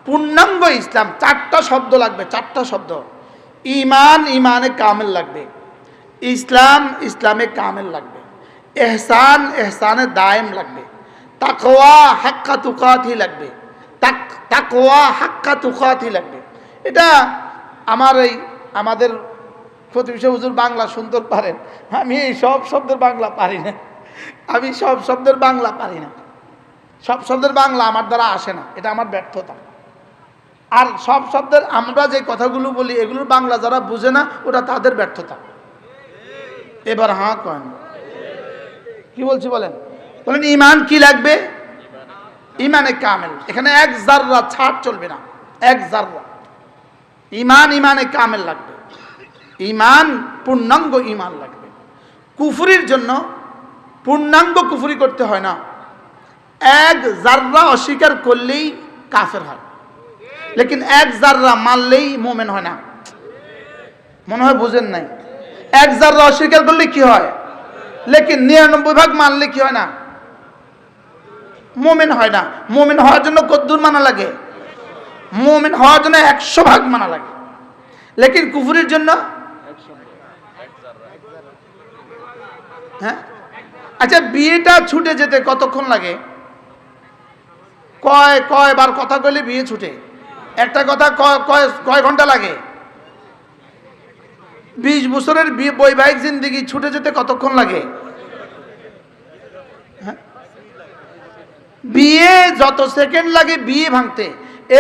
পূর্ণাঙ্গ ইসলাম 4টা শব্দ লাগবে, 4টা শব্দ। ঈমান ঈমানে কামেল লাগবে, ইসলাম ইসলামে কামেল লাগবে, ইহসান ইহসানে দায়েম লাগবে, তাকওয়া হাক্কা তুকাতি লাগবে, তাকওয়া হাক্কা তুকাতি লাগবে। এটা আমাদের প্রতিবেশী হুজুর বাংলা সুন্দর পারেন, আমি এই সব শব্দের বাংলা পারি না, আমি সব শব্দের বাংলা পারি না, সব শব্দের বাংলা আমার দ্বারা আসে না, এটা আমার ব্যর্থতা। আর সব শব্দের আমরা যে কথাগুলো বলি এগুলোর বাংলা যারা বুঝে না ওটা তাদের ব্যর্থতা। এবার হ্যাঁ কয় না, কি বলছি বলেন? বলেন ঈমান কি লাগবে? ঈমানে কামেল। এখানে এক জাররা ছাড় চলবে না, এক জাররা। ঈমান ঈমানে কামেল লাগবে, ঈমান পূর্ণাঙ্গ ঈমান লাগবে। কুফরির জন্য পূর্ণাঙ্গ কুফরি করতে হয় না, এক জাররা অস্বীকার করলেই কাফের হয়, লেকিন এক জাররা মানলেই মুমিন হয় না। মনে হয় বুঝেন নাই। এক জাররা অস্বীকার করলে কি হয়, লেকিন 99 ভাগ মানলে কি হয় না, মুমিন হয় না। মুমিন হওয়ার জন্য কদ্দুর মানা লাগে? মুমিন হওয়ার জন্য 100 ভাগ মানা লাগে, লেকিন কুফরির জন্য হ্যাঁ। আচ্ছা, বিয়েটা ছুটে যেতে কতক্ষণ লাগে? কয়বার কথা কইলে বিয়ে ছুটে? একটা কথা কয় ঘন্টা লাগে? 20 বছরের বৈবাহিক জিন্দেগি ছুটে যেতে কতক্ষণ লাগে? বিয়ে যত সেকেন্ড লাগে বিয়ে ভাঙতে,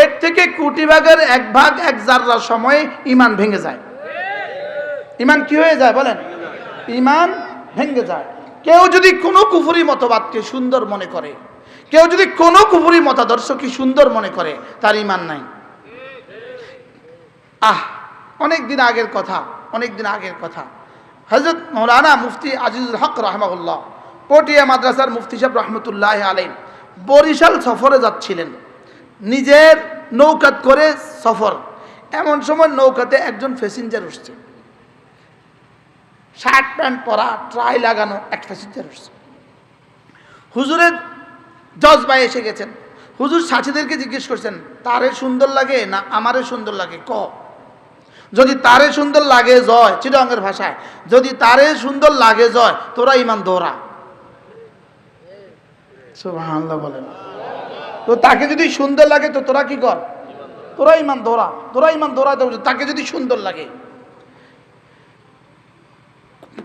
এর থেকে কোটি ভাগের 1 ভাগ 1 জাররা সময়ে ঈমান ভেঙে যায়। ঈমান কি হয়ে যায় বলেন? ঈমান ভেঙে যায়। কেউ যদি কোনো কুফরি মতবাদকে সুন্দর মনে করে, কেউ যদি কোনো কুফরি মতাদর্শকে সুন্দর মনে করে, তার ঈমান নাই। অনেক দিন আগের কথা, হযরত মাওলানা মুফতি আজিজুল হক রাহমাহুল্লাহ, পটিয়া মাদ্রাসার মুফতি সাহেব রহমতুল্লাহ আলাইহি বরিশাল সফরে যাচ্ছিলেন, নিজের নৌকাত করে সফর। এমন সময় নৌকাতে একজন প্যাসেঞ্জার উঠছে, শার্ট প্যান্ট পরা, ট্রাই লাগানো এক প্যাসেঞ্জার উঠছে। হুজুরের জজবাই এসে গেছেন। হুজুর সাথীদেরকে জিজ্ঞেস করছেন, তারে সুন্দর লাগে না আমারে সুন্দর লাগে? যদি তারে সুন্দর লাগে জয়, চিটাঙ্গের ভাষায়, যদি তারে সুন্দর লাগে জয়, তোরা ঈমান দৌড়া। সুবহানাল্লাহ বলেন। তো তাকে যদি সুন্দর লাগে তো তোরা কি কর? তোরা ঈমান দৌড়া, তোরা ঈমান দৌড়াতে বলছে, তাকে যদি সুন্দর লাগে।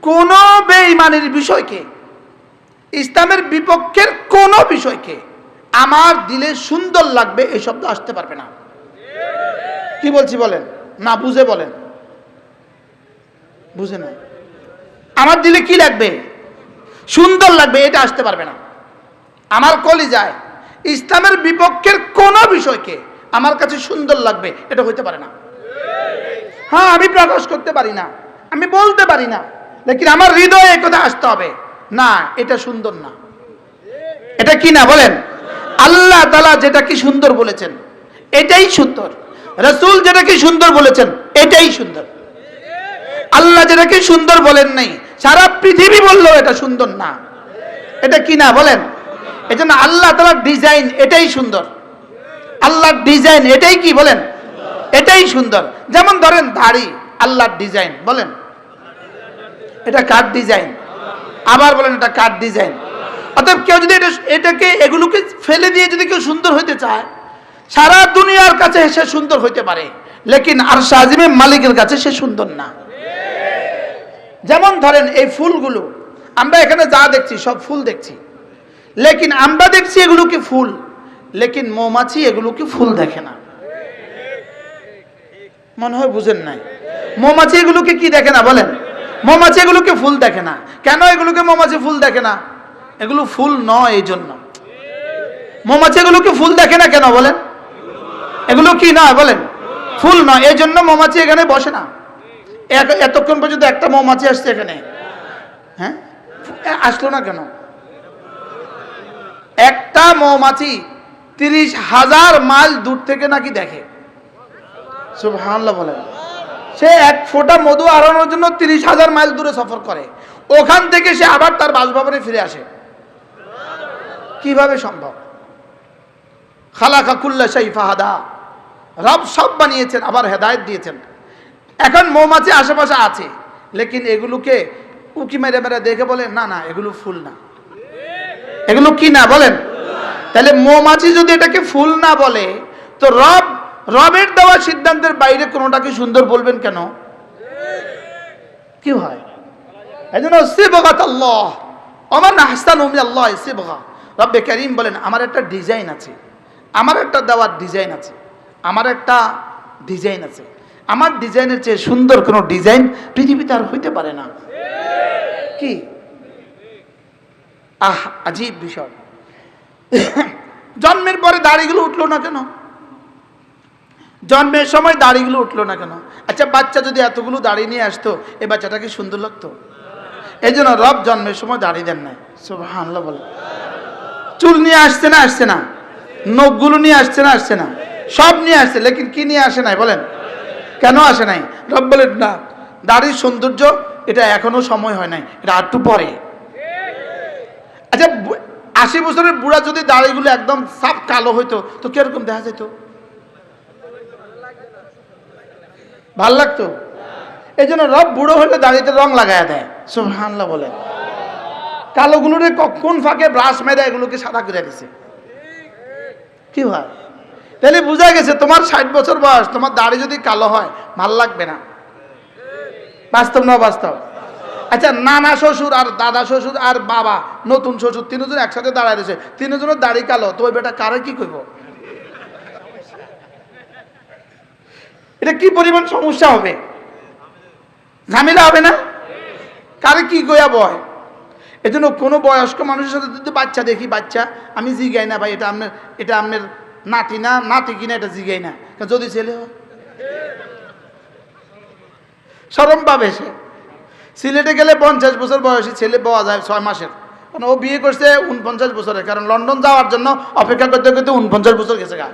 কোন বেঈমানের বিষয়কে, ইসলামের বিপক্ষের কোন বিষয়কে আমার দিলে সুন্দর লাগবে এই শব্দ আসতে পারবে না। কি বলছি বলেন? না বুঝে বলেন, বুঝে না। আমার দিলে কি লাগবে? সুন্দর লাগবে, এটা আসতে পারবে না। আমার কলিজায় ইসলামের বিপক্ষের কোন বিষয়কে আমার কাছে সুন্দর লাগবে এটা হইতে পারে না। হ্যাঁ, আমি প্রকাশ করতে পারি না, আমি বলতে পারি না, লেকিন আমার হৃদয়ে কথা আসতে হবে, না এটা সুন্দর না। এটা কি না বলেন? আল্লাহ তাআলা যেটা কি সুন্দর বলেছেন এটাই সুন্দর, রাসূল যেটা কি সুন্দর বলেছেন এটাই সুন্দর। আল্লাহ যেটা কি সুন্দর বলেন নাই, সারা পৃথিবী বললেও এটা সুন্দর না। এটা কি না বলেন? এজন্য আল্লাহ তাআলার ডিজাইন এটাই সুন্দর, আল্লাহর ডিজাইন এটাই কি বলেন? এটাই সুন্দর। যেমন ধরেন দাড়ি, আল্লাহর ডিজাইন, বলেন এটা কার ডিজাইন? আবার বলেন এটা কার ডিজাইন? অতএব কেউ যদি এটাকে এগুলোকে ফেলে দিয়ে যদি কেউ সুন্দর হইতে চায়, সারা দুনিয়ার কাছে সে সুন্দর হইতে পারে, লেকিন আরশ আজিমের মালিকের কাছে সে সুন্দর না। যেমন ধরেন এই ফুলগুলো, আমরা এখানে যা দেখছি সব ফুল দেখছি, লেকিন আমরা দেখছি এগুলো কি ফুল, লেকিন মৌমাছি এগুলো কি ফুল দেখে না। মনে হয় বুঝেন নাই। মৌমাছি এগুলোকে কি দেখে না বলেন? মৌমাছি এগুলোকে ফুল দেখে না। কেন এগুলোকে মৌমাছি ফুল দেখে না? এগুলো ফুল নয়, এই জন্য। মৌমাছি এগুলোকে ফুল দেখে না কেন বলেন? এগুলো কি নয় বলেন? ফুল নয়, এই জন্য মৌমাছি এখানে বসে না। এতক্ষণ পর্যন্ত একটা মৌমাছি আসছে এখানে, হ্যাঁ আসলো না কেন? একটা মৌমাছি 30,000 মাইল দূর থেকে নাকি দেখে। সুবহানাল্লাহ বলেন। সে এক ফোঁটা মধু আহরণের জন্য 30,000 মাইল দূরে সফর করে, ওখান থেকে সে আবার তার বাসভবনে ফিরে আসে। কিভাবে সম্ভব? খালাকা কুল্লা শাই ফাহাদা, রব সব বানিয়েছেন, আবার হেদায়েত দিয়েছেন। এখন মৌমাছি আশেপাশে আছে, লেকিন এগুলোকে উকি মেরে মেরে দেখে বলে না না এগুলো ফুল না। এগুলো কি না বলেন? তাহলে মৌমাছি যদি এটাকে ফুল না বলে, তো রবের দেওয়া সিদ্ধান্তের বাইরে কোনোটাকে সুন্দর বলবেন কেন? কি হয়? এই জন্য সিবগাত আল্লাহ ওমান আহসানু মিনাল্লাহ সিবগা। রব্বে কারীম বলেন আমার একটা ডিজাইন আছে, আমার একটা দেওয়ার ডিজাইন আছে, আমার একটা ডিজাইন আছে। আমার ডিজাইনের চেয়ে সুন্দর কোনো ডিজাইন পৃথিবীতে আর হইতে পারে না। কি আজীব বিষয়। জন্মের পরে দাড়িগুলো উঠলো না কেন? জন্মের সময় দাড়িগুলো উঠলো না কেন? আচ্ছা বাচ্চা যদি এতগুলো দাড়ি নিয়ে আসতো, এই বাচ্চাটাকে সুন্দর লাগতো? এই জন্য রব জন্মের সময় দাড়ি দেন নাই। সুবহানাল্লাহ বলে। চুল নিয়ে আসছে না আসছে না? নখগুলো নিয়ে আসছে না আসছে না? সব নিয়ে আসছে, লেকিন কি নিয়ে আসে নাই বলেন? কেন আসে নাই? রব বলেন না, দাড়ির সৌন্দর্য এটা এখনো সময় হয় নাই, এটা একটু পরে। আচ্ছা 80 বছরের বুড়া যদি দাড়িগুলো একদম সাফ কালো হইতো তো কিরকম দেখা যেত? ভাল লাগতো? এই জন্য রব বুড়ো হলে দাড়িতে রং লাগায় দেয়। সুবহানাল্লাহ বলেন। কালোগুলোরে কখন ফাঁকে ব্রাশ মেরে এগুলোকে সাদা করে দিছে। কি হয়? তাহলে বোঝা গেছে তোমার 60 বছর বয়স, তোমার দাড়ি যদি কালো হয় ভাল লাগবে না। বাস্তব না বাস্তব? আচ্ছা নানা শ্বশুর আর দাদা শ্বশুর আর বাবা নতুন শ্বশুর তিনজন একসাথে দাঁড়ায় রয়েছে, তিনজনের দাড়ি কালো, তো ওই বেটা কারে কি কইব? এটা কি পরিমাণ সমস্যা হবে, ঝামেলা হবে না? কারে কি কইয়া বয়? এই জন্য কোনো বয়স্ক মানুষের সাথে যদি বাচ্চা দেখি, বাচ্চা আমি জিগাই না ভাই এটা আপনার নাতি না নাতি কিনা, এটা জিগাই না। যদি ছেলে হয় শরম পাবে সে। সিলেটে গেলে 50 বছর বয়সী ছেলে পাওয়া যায় 6 মাসের, কারণ ও বিয়ে করছে 49 বছরে, কারণ লন্ডন যাওয়ার জন্য অপেক্ষা করতে করতে 49 বছর গেছে গা।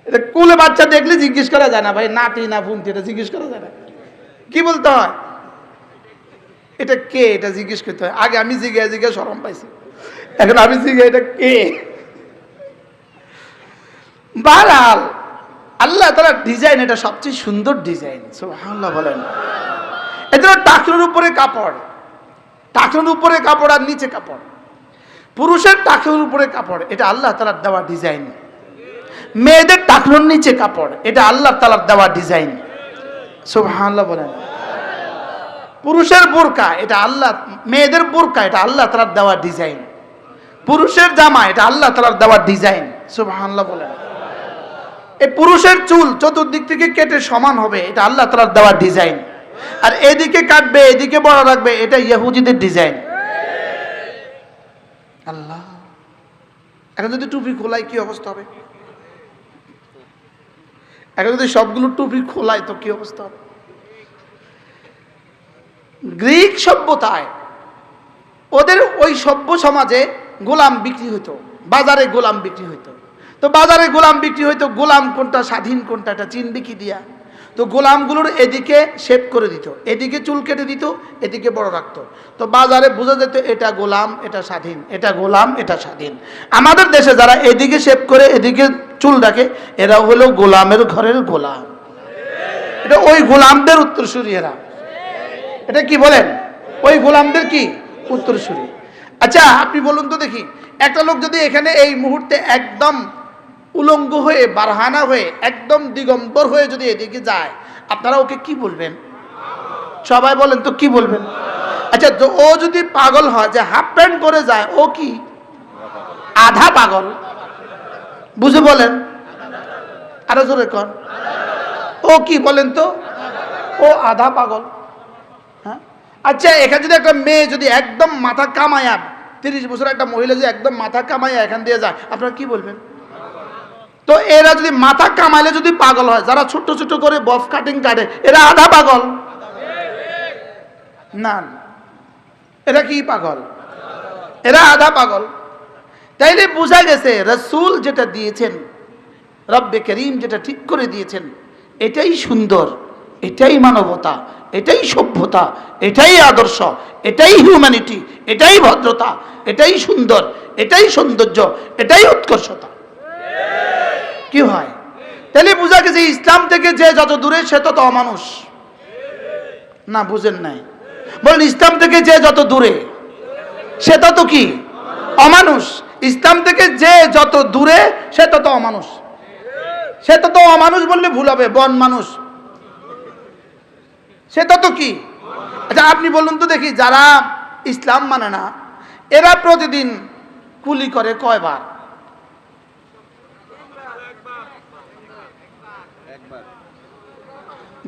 এটা কুলে বাচ্চা দেখলে জিজ্ঞেস করা যায় না ভাই নাতি না ফুনতি, এটা জিজ্ঞেস করা যায় না। কি বলতে হয়? এটা কে, এটা জিজ্ঞেস করতে হয়। আগে আমি জিজ্ঞাসা শরম পাইছি, এখন আমি জিজ্ঞাসা এটা কে। বারহাল আল্লাহ তাআলার ডিজাইন এটা সবচেয়ে সুন্দর ডিজাইন। সুবহানাল্লাহ বলেন। এজন্য টাকনুর উপরে কাপড়, টাকনুর উপরে কাপড় আর নিচে কাপড়। পুরুষের টাকনুর উপরে কাপড়, এটা আল্লাহ তাআলার দেওয়া ডিজাইন। মেয়েদের টাকনুর নিচে কাপড়, এটা আল্লাহ তাআলার দেওয়া ডিজাইন। সুবহানাল্লাহ বলেন। পুরুষের বোরকা এটা আল্লাহ, মেয়েদের বোরকা এটা আল্লাহ তাআলার দেওয়া ডিজাইন। পুরুষের জামা এটা আল্লাহ তাআলার দেওয়া ডিজাইন। সুবহানাল্লাহ বলেন। এই পুরুষের চুল চতুর্দিক থেকে কেটে সমান হবে, এটা আল্লাহ তাআলার দেওয়া ডিজাইন। আর এদিকে কাটবে এদিকে বড় রাখবে, এটা ইহুদিদের ডিজাইন। আল্লাহ, এখন যদি টুপি খোলাই কি অবস্থা হবে? এখন যদি সবগুলো টুপি খোলাই তো কি অবস্থা হবে? গ্রিক সভ্যতায় ওদের ওই সভ্য সমাজে গোলাম বিক্রি হইতো, বাজারে গোলাম বিক্রি হইতো। তো বাজারে গোলাম বিক্রি হইতো, গোলাম কোনটা স্বাধীন কোনটা এটা চিনবে কি দিয়া? তো গোলামগুলোর এদিকে শেপ করে দিত, এদিকে চুল কেটে দিত, এদিকে বড় রাখতো। তো বাজারে বোঝা যেত এটা গোলাম এটা স্বাধীন, এটা গোলাম এটা স্বাধীন। আমাদের দেশে যারা এদিকে শেপ করে এদিকে চুল রাখে, এরা হলো গোলামের ঘরের গোলাম। এটা ওই গোলামদের উত্তরসূরি এরা। এটা কি বলেন? ওই গোলামদের কি উত্তরসূরি। আচ্ছা আপনি বলুন তো দেখি, একটা লোক যদি এখানে এই মুহূর্তে একদম উলঙ্গ হয়ে বারহানা হয়ে একদম দিগম্বর হয়ে যদি এদিকে যায়, আপনারা ওকে কি বলবেন? সবাই বলেন তো কি বলবেন? আচ্ছা ও যদি পাগল হয় যে হাফ প্যান্ট পরে যায়, ও কি আধা পাগল? বুঝে বলেন, আরো জোরে কর। ও কি বলেন তো? ও আধা পাগল। হ্যাঁ আচ্ছা এখানে যদি একটা মেয়ে যদি একদম মাথা কামায়া, 30 বছর একটা মহিলা যদি একদম মাথা কামায়া এখান দিয়ে যায়, আপনারা কি বলবেন? তো এরা যদি মাথা কামাইলে যদি পাগল হয়, যারা ছোট ছোট করে বফ কাটিং কাটে, এরা আধা পাগল না, এরা কি পাগল? এরা আধা পাগল। তাইলে বোঝা গেছে রাসূল যেটা দিয়েছেন, রব্বে করিম যেটা ঠিক করে দিয়েছেন, এটাই সুন্দর, এটাই মানবতা, এটাই সভ্যতা, এটাই আদর্শ, এটাই হিউম্যানিটি, এটাই ভদ্রতা, এটাই সুন্দর, এটাই সৌন্দর্য, এটাই উৎকর্ষতা। কি হয়? তাহলে বোঝা গেছে ইসলাম থেকে যে যত দূরে সে তত অমানুষ। না বুঝেন নাই? বলেন ইসলাম থেকে যে যত দূরে সে তত কি? অমানুষ। ইসলাম থেকে যে যত দূরে সে তত অমানুষ। সে তত অমানুষ বললে ভুল হবে, বন মানুষ। সে তত কি? আচ্ছা আপনি বলুন তো দেখি, যারা ইসলাম মানে না এরা প্রতিদিন কুলি করে কয়বার?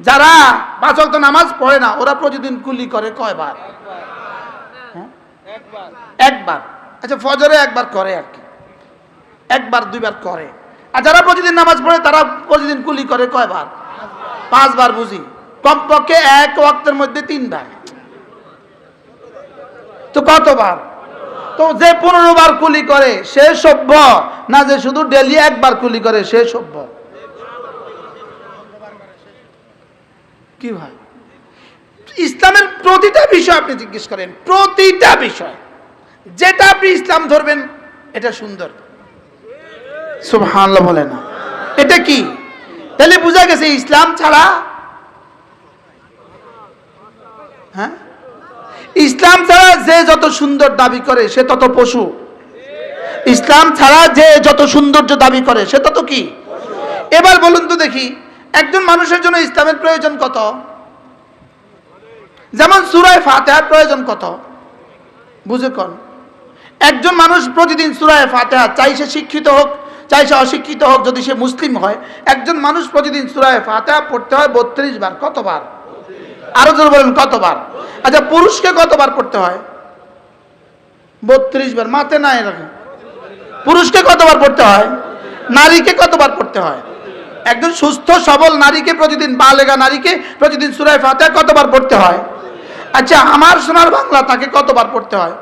যারা 5 ওয়াক্ত নামাজ পড়ে না ওরা প্রতিদিন কুলি করে কয়বার? একবার। আচ্ছা ফজরে একবার করে আর কি, একবার দুইবার করে। আর যারা প্রতিদিন নামাজ পড়ে তারা প্রতিদিন কুলি করে কয়বার? 5 বার। বুঝি কমপক্ষে এক ওয়াক্তের মধ্যে 3 বার, তো কতবার? তো যে 15 বার কুলি করে সে সভ্য না যে শুধু ডেলি একবার কুলি করে সে সভ্য? কি ভাই, ইসলামের প্রতিটা বিষয় আপনি জিজ্ঞেস করেন, প্রতিটা বিষয় যেটা আপনি ইসলাম ধরবেন এটা সুন্দর। সুবহানাল্লাহ বলে না? এটা কি? তাহলে বোঝা গেছে ইসলাম ছাড়া, হ্যাঁ, ইসলাম ছাড়া যে যত সুন্দর দাবি করে সে তত পশু। ইসলাম ছাড়া যে যত সৌন্দর্য দাবি করে সে তত কি? এবার বলুন তো দেখি, একজন মানুষের জন্য ইসলামের প্রয়োজন কত? যেমন সূরা ফাতিহার প্রয়োজন কত? বুঝে কোন? একজন মানুষ প্রতিদিন সূরা ফাতিহা, চাই সে শিক্ষিত হোক চাই সে অশিক্ষিত হোক, যদি সে মুসলিম হয়, একজন মানুষ প্রতিদিন সূরা ফাতিহা পড়তে হয় 32 বার। কতবার? আরো জোরে বলেন কতবার? আচ্ছা পুরুষকে কতবার পড়তে হয়? 32 বার। মাতে না এরকম। পুরুষকে কতবার পড়তে হয়? নারীকে কতবার পড়তে হয়? একজন সুস্থ সবল নারীকে প্রতিদিন, বালেগা নারীকে প্রতিদিন সূরা ফাতিহা কতবার পড়তে হয়? আচ্ছা আমার সোনার বাংলা তাকে কতবার পড়তে হয়?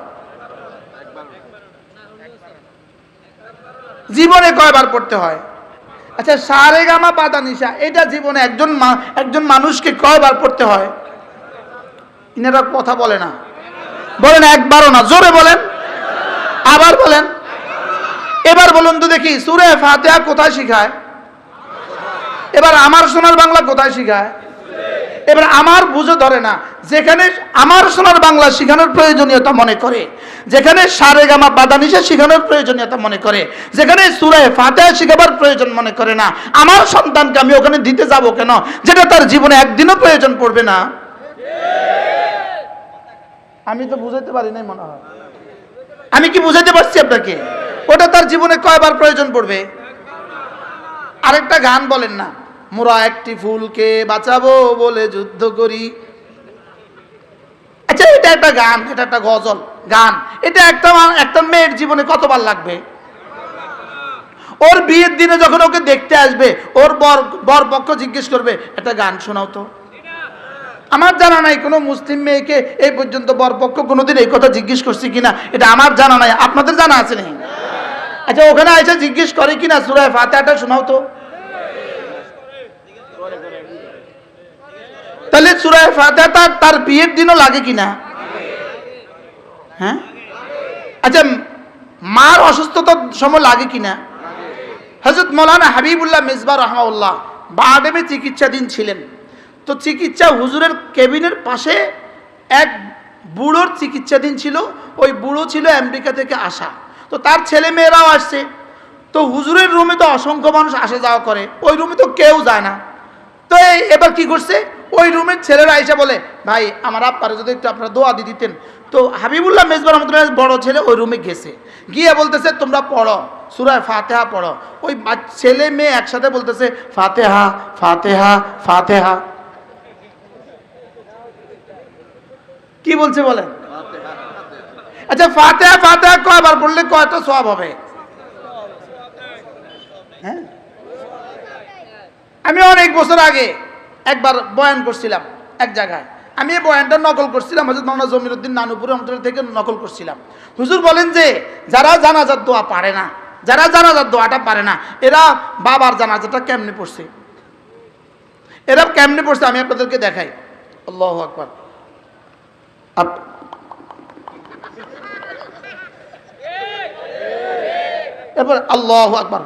জীবনে কয়বার পড়তে হয়? আচ্ছা সারেগামা পাদা নিশা এটা জীবনে একজন মানুষকে কয়বার পড়তে হয়? ইনারা কথা বলে না, বলেন একবারও না, জোরে বলেন, আবার বলেন। এবার বলুন তো দেখি সূরা ফাতিহা কোথায় শিখায়? এবার আমার সোনার বাংলা কোথায় শিখায়? এবার আমার বুঝে ধরে না, যেখানে আমার সোনার বাংলা শিখানোর প্রয়োজনীয়তা মনে করে, যেখানে সারেগামা পাদানিশা শিখানোর প্রয়োজনীয়তা মনে করে, যেখানে সূরা ফাতিহা শিখাবার প্রয়োজন মনে করে না, আমার সন্তানকে আমি ওখানে দিতে যাব কেন যেটা তার জীবনে একদিনও প্রয়োজন পড়বে না? আমি তো বুঝাইতে পারি নাই মনে হয়। আমি কি বুঝাইতে পারছি আপনাকে? ওটা তার জীবনে কয়বার প্রয়োজন পড়বে? আরেকটা গান বলেন না, মোরা একটি ফুলকে বাঁচাবো বলে যুদ্ধ করি। আচ্ছা এটা একটা গান, এটা একটা গজল গান, এটা একটা মেয়ের জীবনে কতবার লাগবে? ওর বিয়ের দিনে যখন ওকে দেখতে আসবে ওর বর পক্ষ জিজ্ঞেস করবে একটা গান শোনাও তো। আমার জানা নাই কোনো মুসলিম মেয়েকে এই পর্যন্ত বর পক্ষ কোনোদিন এই কথা জিজ্ঞেস করছে কিনা, এটা আমার জানা নাই। আপনাদের জানা আছে নাকি? আচ্ছা ওখানে এসে জিজ্ঞেস করে কিনা সূরা ফাতিহাটা শোনাও তো। তাহলে সূরা ফাতিহা তার বিয়ের দিনও লাগে কিনা? হ্যাঁ। আচ্ছা মার অসুস্থতার সময় লাগে কিনা? হযরত মাওলানা হাবিবুল্লাহ মিসবাহ রাহমাহুল্লাহ বাডেমে চিকিৎসাধীন ছিলেন, তো চিকিৎসা হুজুরের কেবিনের পাশে এক বুড়োর চিকিৎসাধীন ছিল। ওই বুড়ো ছিল আমেরিকা থেকে আসা, তো তার ছেলে মেয়েরাও আসছে। তো হুজুরের রুমে তো অসংখ্য মানুষ আসা যাওয়া করে, ওই রুমে তো কেউ যায় না। তো এবার কি করছে, ওই রুমের ছেলেরা এসে বলে ভাই আমার আব্বারে যদি একটু আপনারা দোয়া দিয়ে দিতেন। তো হাবিবুল্লাহ মিসবাহ রহমাতুল্লাহ বড় ছেলে ওই রুমে গেছে, গিয়ে বলতেছে তোমরা পড়ো সূরা ফাতিহা পড়ো। ওই ছেলে মেয়ে একসাথে বলতেছে ফাতিহা ফাতিহা ফাতিহা। কি বলছে বলেন? আচ্ছা ফাতিহা ফাতিহা কয়বার পড়লে কয়টা সওয়াব হবে? হ্যাঁ, আমি অনেক বছর আগে একবার বয়ান করছিলাম এক জায়গায়, আমি এই বয়ানটা নকল করছিলাম হযরত মাওলানা জমিরউদ্দিন নানুপুর রহমাতুল্লাহ থেকে নকল করছিলাম। হুজুর বলেন যে যারা জানাজার দোয়া পারে না, যারা জানাজার দোয়াটা পারে না, এরা বাবার জানাজাটা কেমনে পড়ছে, এরা কেমনে পড়ছে আমি আপনাদেরকে দেখাই। আল্লাহু আকবার। এরপর আল্লাহু আকবার,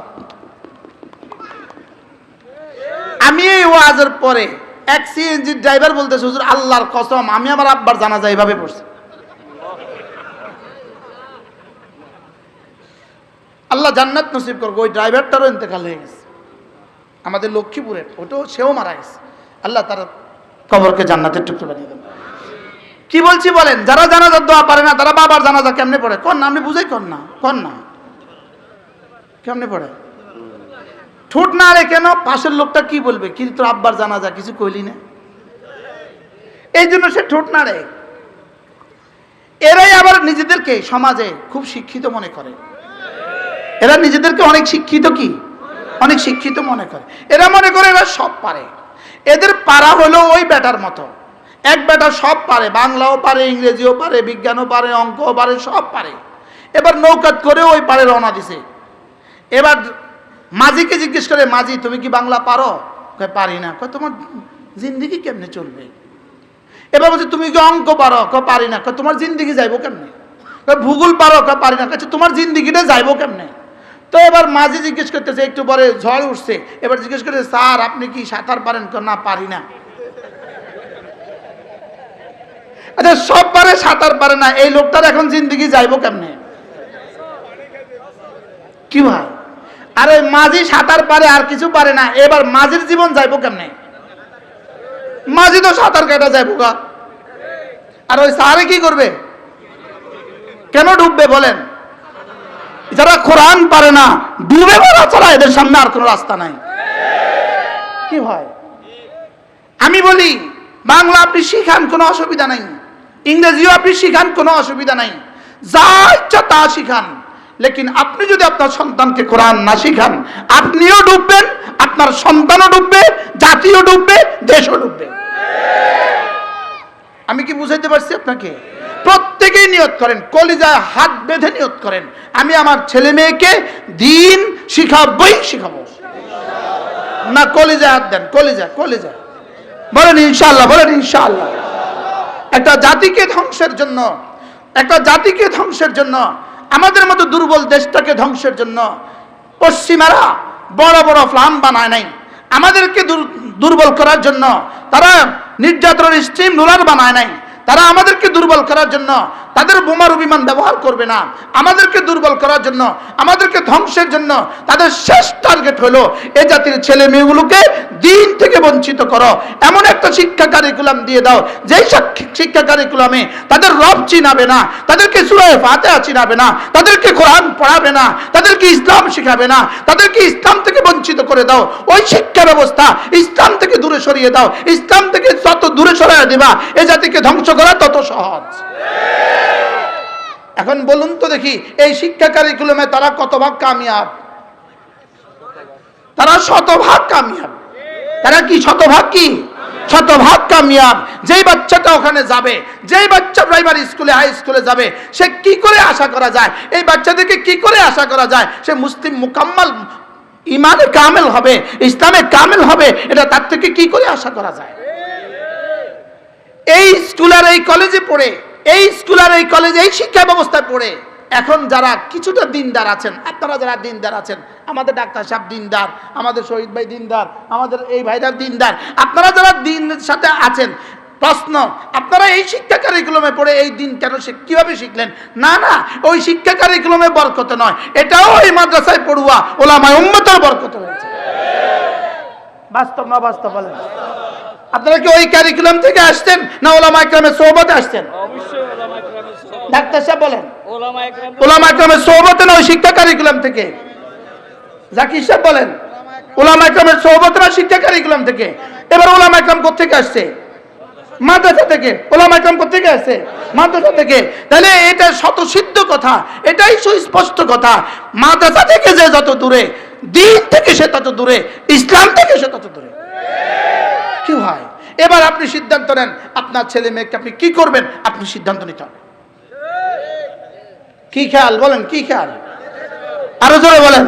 নামাজের পরে এক সিএনজি ড্রাইভার বলতেছে, হুজুর আল্লাহর কসম আমি আমার আব্বার জানাজা এইভাবে পড়ছি। আল্লাহ জান্নাত নসিব করবো। ওই ড্রাইভারটারও ইন্তেকাল হয়ে গেছে, আমাদের লক্ষ্মীপুরের, ওটাও সেও মারা গেছে। আল্লাহ তার কবরকে জান্নাতের টুকরো বানিয়ে দেন। কি বলছি বলেন? যারা জানাজার দোয়া পারে না তারা বাবার জানাজা কেমনে পড়ে? কর না, আমি বুঝাই, কর না, কর না, কেমনে পড়ে? ঠোঁট না রে কেন? পাশের লোকটা কি বলবে, কি তোর আব্বার জানাজা কিছু কইলি না, এই জন্য সে ঠোঁট না রে। এরাই আবার নিজেদেরকে সমাজে খুব শিক্ষিত মনে করে। এরা নিজেদেরকে অনেক শিক্ষিত, কি অনেক শিক্ষিত মনে করে। এরা মনে করে এরা সব পারে। এদের পারা হলো ওই বেটার মতো। এক বেটা সব পারে, বাংলাও পারে, ইংরেজিও পারে, বিজ্ঞানও পারে, অঙ্কও পারে, সব পারে। এবার নৌকাত করে ওই পারে রওনা দিছে। এবার মাঝিকে জিজ্ঞেস করে, মাঝি তুমি কি বাংলা পারো? কয় পারি না। কয় তোমার জিন্দিগি কেমনে চলবে? এবার বলছে তুমি কি অঙ্ক পারো? কয় পারি না। কয় তোমার জিন্দিগি যাইবো কেমনে? কয় ভূগোল পারো? কয় পারি না। কয় তোমার জিন্দিগিটা যাইবো কেমনে? তো এবার মাঝি জিজ্ঞেস করতেছে, একটু পরে ঝড় উঠছে, এবার জিজ্ঞেস করতেছে স্যার আপনি কি সাঁতার পারেন? কয় না পারি না। আচ্ছা সব পারে সাঁতার পারে না, এই লোকটার এখন জিন্দিগি যাইবো কেমনে? কি ভাই? আরে মাঝি সাঁতার পারে আর কিছু পারে না, এবার মাঝির জীবন যাইবো কেমনে? মাঝি তো সাঁতার কাটা যাইবো গা। আর ওই স্যারে কি করবে? কেন ডুববে বলেন? যারা কোরআন পারে না ডুবে মরা ছাড়া এদের সামনে আর কোনো রাস্তা নাই। কি ভাই? আমি বলি বাংলা আপনি শিখান, কোনো অসুবিধা নাই, ইংরেজিও আপনি শিখান, কোনো অসুবিধা নাই, যা ইচ্ছা তা শিখান, লেকিন আপনি যদি আপনার সন্তানকে কোরআন না শিখান আপনিও ডুববেন, আপনার সন্তানও ডুববে, জাতিও ডুববে, দেশও ডুববে। আমি কি বুঝাইতে পারছি আপনাকে? প্রত্যেকেই নিয়ত করেন, কলিজায় হাত বেঁধে নিয়ত করেন, আমি আমার ছেলে মেয়েকে দিন শিখাবই শিখাবো। না কলিজায় হাত দেন, কলিজা কলিজা বলেন ইনশাআল্লাহ, বলেন ইনশাআল্লাহ। একটা জাতিকে ধ্বংসের জন্য, একটা জাতিকে ধ্বংসের জন্য, আমাদের মতো দুর্বল দেশটাকে ধ্বংসের জন্য পশ্চিমারা বড় বড় প্ল্যান বানায় নাই। আমাদেরকে দুর্বল করার জন্য তারা নির্যাতনের স্ট্রিম রোলার বানায় নাই। তারা আমাদেরকে দুর্বল করার জন্য তাদের বোমারু বিমান ব্যবহার করবে না। আমাদেরকে দুর্বল করার জন্য, আমাদেরকে ধ্বংসের জন্য তাদের শেষ টার্গেট হলো এই জাতির ছেলে মেয়েগুলোকে দিন থেকে বঞ্চিত করো। এমন একটা শিক্ষা কারিকুলাম দিয়ে দাও যেই শিক্ষা কারিকুলামে তাদের রব চিনাবে না, তাদেরকে সূরা ফাতিহা চিনাবে না, তাদেরকে কোরআন পড়াবে না, তাদেরকে ইসলাম শিখাবে না, তাদেরকে ইসলাম থেকে বঞ্চিত করে দাও। ওই শিক্ষা ব্যবস্থা ইসলাম থেকে দূরে সরিয়ে দাও। ইসলাম থেকে যত দূরে সরিয়ে দিবা এই জাতিকে ধ্বংস করা তত সহজ। এখন বলুন তো দেখি, এই শিক্ষা কারিকুলামে তারা কত ভাগ কামিয়াব? তারা শতভাগ কামিয়াব। তারা কি শতভাগ? কি শতভাগ কামিয়াব। যেই বাচ্চাটা ওখানে যাবে, যেই বাচ্চা প্রাইমারি স্কুলে হাই স্কুলে যাবে, সে কি করে আশা করা যায়, এই বাচ্চাদেরকে কি করে আশা করা যায় সে মুসলিম মুকাম্মাল ইমানে কামেল হবে, ইসলামে কামেল হবে? এটা তার থেকে কি করে আশা করা যায়? এই স্কুল আর এই কলেজে পড়ে, এই স্কুল আর এই কলেজে এই শিক্ষা ব্যবস্থায় পড়ে এখন যারা কিছুটা দিনদার আছেন, আপনারা যারা দিনদার আছেন, আমাদের ডাক্তার সাহেব দিনদার, আমাদের শহীদ ভাই দিনদার, আমাদের এই ভাইরা দিনদার, আপনারা যারা দিনের সাথে আছেন, প্রশ্ন আপনারা এই শিক্ষা কারিকুলামে পড়ে এই দিন কেন কিভাবে শিখলেন? না না, ওই শিক্ষা কারিকুলামে বরকত নয়, এটাও এই মাদ্রাসায় পড়ুয়া ওলামায়ে উম্মতের বরকত হয়েছে। বাস্তব না বাস্তব বলেন? আপনারা কি ওই কারিকুলাম থেকে আসছেন না ওলামায়ে কেরামের সোহবতে আসছেন? অবশ্যই ওলামায়ে কেরামের সোহবত। ডাক্তার সাহেব বলেন ওলামায়ে কেরামের সোহবতে না ওই শিক্ষা কারিকুলাম থেকে? জাকির সাহেব বলেন ওলামায়ে কেরামের সোহবতে না শিক্ষা কারিকুলাম থেকে? এবার ওলামায়ে কেরাম কোথা থেকে আসছে? মাদ্রাসা থেকে। ওলামায়ে কেরাম কোথা থেকে আসছে? মাদ্রাসা থেকে। তাহলে এটা শতসিদ্ধ কথা, এটাই সুস্পষ্ট কথা, মাদ্রাসা থেকে যে যত দূরে, দিন থেকে সে তত দূরে, ইসলাম থেকে সে তত দূরে। কি হয়? এবার আপনি সিদ্ধান্ত নেন আপনার ছেলে মেয়েকে আপনি কি করবেন, আপনি সিদ্ধান্ত নিতে হবে। কি খেয়াল বলেন? কি খেয়াল? আরো জোরে বলেন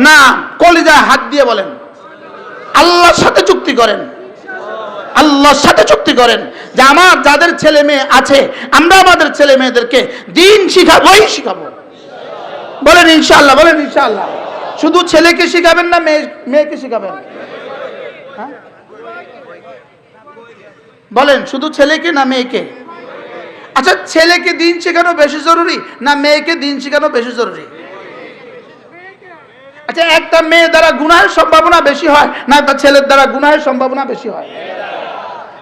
না, কলিজায় হাত দিয়ে বলেন, আল্লাহর সাথে চুক্তি করেন, আল্লাহর সাথে চুক্তি করেন যে আমার যাদের ছেলে মেয়ে আছে আমরা আমাদের ছেলে মেয়েদেরকে দিন শিখাবোই শিখাবো। বলেন ইনশাআল্লাহ, বলেন ইনশাআল্লাহ। শুধু ছেলেকে শিখাবেন না মেয়েকে শিখাবেন? হ্যাঁ বলেন শুধু ছেলেকে না মেয়েকে? আচ্ছা, ছেলেকে দিন শেখানো বেশি জরুরি না মেয়েকে দিন শেখানো বেশি জরুরি? আচ্ছা, একটা মেয়ে দ্বারা গুনাহের সম্ভাবনা বেশি হয় না একটা ছেলের দ্বারা গুনাহের সম্ভাবনা বেশি হয়?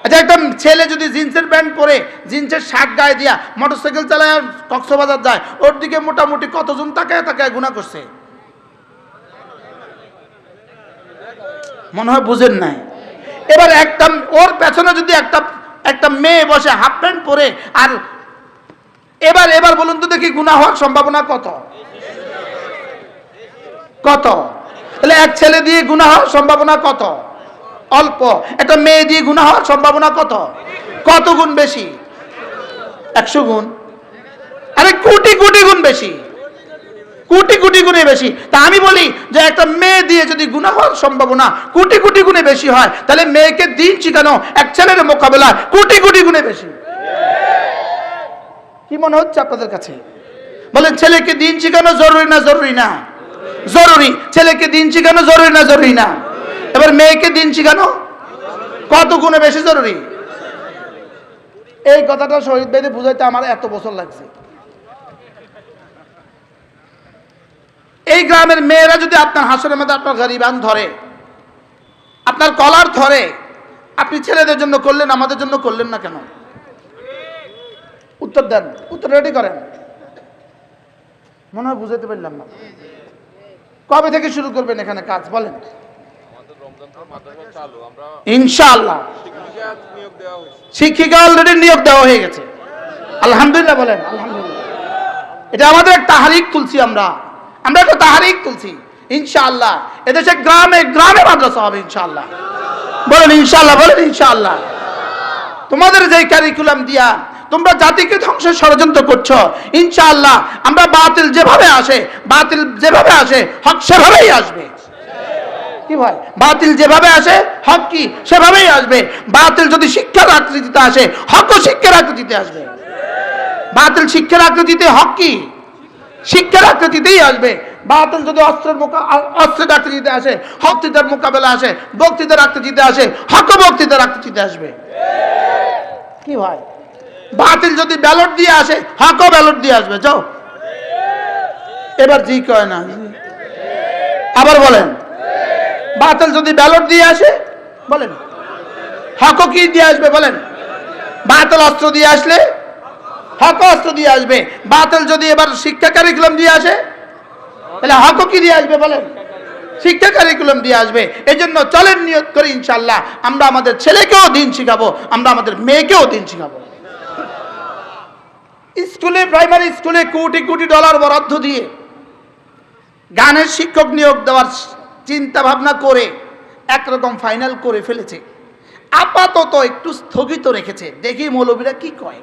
আচ্ছা, একটা ছেলে যদি জিন্সের প্যান্ট পরে জিন্সের শার্ট গায়ে দিয়া মোটরসাইকেল চালায় কক্সবাজার যায়, ওর দিকে মোটামুটি কতজন তাকায় তাকায় গুনাহ করছে? মনে হয় বুঝেন নাই। এবার একটা ওর পেছনে যদি একটা মেয়ে বসে হাফ প্যান্ট পরে, আর এবার বলুন তো দেখি গুনাহ হওয়ার সম্ভাবনা কত? কত? তাহলে এক ছেলে দিয়ে গুনাহ হওয়ার সম্ভাবনা কত? অল্প। একটা মেয়ে দিয়ে গুনাহ হওয়ার সম্ভাবনা কত? কত গুণ বেশি? 100 গুণ। আরে কোটি কোটি গুণ বেশি, কোটি কোটি গুণে বেশি। তা আমি বলি যে একটা মেয়ে দিয়ে যদি গুনাহ হওয়ার সম্ভাবনা কোটি কোটি গুণে বেশি হয়, তাহলে মেয়েকে দিন শিখানো এক ছেলের মোকাবেলায় কোটি কোটি গুণে বেশি। কি মনে হচ্ছে আপনাদের কাছে? বলেন ছেলেকে দিন শিখানো জরুরি না জরুরি না? জরুরি। ছেলেকে দিন শিখানো জরুরি না জরুরি না? এবার মেয়েকে দিন শিখানো কত গুণে বেশি জরুরি? এই কথাটা শহীদ ভাইদের বুঝাইতে আমার এত বছর লাগছে। এই গ্রামের মেয়েরা যদি আপনার হাসরের মধ্যে আপনার গরিবান ধরে, আপনার কলার ধরে, আপনি ছেলেদের জন্য করলেন, আমাদের জন্য করলেন না কেন? উত্তর দেন, উত্তর রেডি করেন। মনে হয় বুঝাতে পারলাম না। কবে থেকে শুরু করবেন এখানে কাজ বলেন? ইনশাআল্লাহ শিক্ষিকা অলরেডি নিয়োগ দেওয়া হয়ে গেছে, আলহামদুলিল্লাহ বলেন আলহামদুলিল্লাহ। এটা আমাদের এক তাহারিক তুলছি, আমরা একটা তাহারিক তুলছি। ইনশাআল্লাহ এদেশে গ্রামে গ্রামে মাদ্রাসা হবে ইনশাআল্লাহ। বলেন ইনশাআল্লাহ, বলেন ইনশাআল্লাহ। তোমাদের যে কারিকুলাম দিয়া তোমরা জাতিকে ধ্বংসের ষড়যন্ত্র করছো, ইনশাআল্লাহ আমরা বাতিল যেভাবে আসে হক সেভাবেই আসবে। কি ভাই? বাতিল যেভাবে আসে হক কি সেভাবেই আসবে। বাতিল যদি শিক্ষার আকৃতিতে আসে, হকও শিক্ষার আকৃতিতে আসবে। বাতিল শিক্ষার আকৃতিতে, হক কি শিক্ষার আকৃতিতেই আসবে। বাতিল যদি অস্ত্রের আকৃতিতে আসে, বক্তৃতার মোকাবেলা আসে, বক্তৃতার আকৃতিতে আসে, হকও বক্তৃতার আকৃতিতে আসবে। কি ভাই? বাতিল যদি ব্যালট দিয়ে আসে, হকও ব্যালট দিয়ে আসবে। যাও এবার জি কয় না, আবার বলেন। বাতিল যদি ব্যালট দিয়ে আসে, বলেন হকও কি দিয়ে আসবে? বলেন বাতিল অস্ত্র দিয়ে আসলে হক অস্ত্র দিয়ে আসবে। বাতিল যদি এবার শিক্ষা কারিকুলাম দিয়ে আসে, তাহলে হকও কি দিয়ে আসবে? বলেন শিক্ষা কারিকুলাম দিয়ে আসবে। এই জন্য চলেন নিয়ত করি ইনশাআল্লাহ আমরা আমাদের ছেলেকেও দিন শিখাবো, আমরা আমাদের মেয়েকেও দিন শিখাবো। স্কুলে, প্রাইমারি স্কুলে কোটি কোটি ডলার বরাদ্দ দিয়ে গানের শিক্ষক নিয়োগ দেওয়ার চিন্তা ভাবনা করে একরকম ফাইনাল করে ফেলেছে। আপাতত একটু স্থগিত রেখেছে, দেখি মৌলবীরা কি কয়।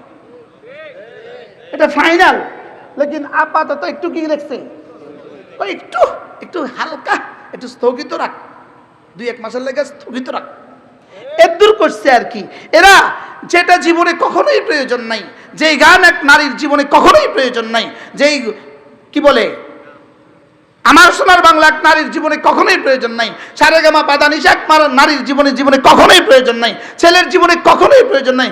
এটা ফাইনাল, লেকিন আপাতত একটু কি রেখেছে, একটু একটু হালকা একটু স্থগিত রাখ, 2-1 মাসের লেগে স্থগিত রাখ। এদূর করছে আর কি। এরা যেটা জীবনে কখনোই প্রয়োজন নাই, যেই গান এক নারীর জীবনে কখনোই প্রয়োজন নাই, যেই কি বলে আমার সোনার বাংলা এক নারীর জীবনে কখনোই প্রয়োজন নাই, সারেগামা পাদানিশা এক নারীর জীবনে কখনোই প্রয়োজন নাই, ছেলের জীবনে কখনোই প্রয়োজন নাই।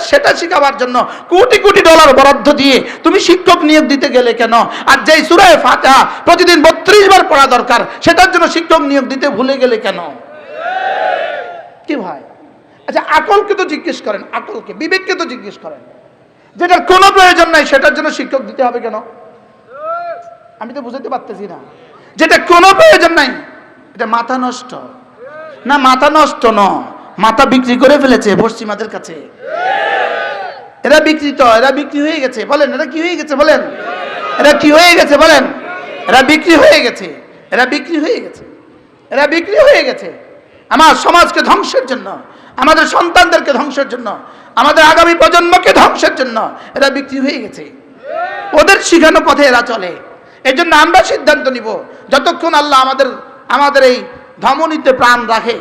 সেটা শিখাবার জন্য কোটি কোটি ডলার বরাদ্দ দিয়ে তুমি শিক্ষক নিয়োগ দিতে গেলে কেন? আর যেই সূরা ফাতিহা প্রতিদিন 32 বার পড়া দরকার, সেটার জন্য শিক্ষক নিয়োগ দিতে ভুলে গেলে কেন? কি ভাই? আচ্ছা, আকলকে তো জিজ্ঞেস করেন, আকলকে, বিবেককে তো জিজ্ঞেস করেন, যেটার কোনো প্রয়োজন নাই সেটার জন্য শিক্ষক দিতে হবে কেন? আমি তো বুঝাতে পারতেছি না। যেটা কোনো প্রয়োজন নাই, এটা মাথা নষ্ট না? মাথা নষ্ট ন, মাথা বিক্রি করে ফেলেছে পশ্চিমাদের কাছে। এরা বিকৃত, এরা বিক্রি হয়ে গেছে। বলেন এরা কি হয়ে গেছে? বলেন এরা কি হয়ে গেছে? বলেন এরা বিক্রি হয়ে গেছে, এরা বিক্রি হয়ে গেছে, এরা বিক্রি হয়ে গেছে। আমার সমাজকে ধ্বংসের জন্য, আমাদের সন্তানদেরকে ধ্বংসের জন্য, আমাদের আগামী প্রজন্মকে ধ্বংসের জন্য এরা বিক্রি হয়ে গেছে। ওদের শিখানো পথে এরা চলে। এই জন্য আমরা সিদ্ধান্ত নিব, যতক্ষণ আল্লাহ আমাদের এই ধমনীতে প্রাণ রাখে,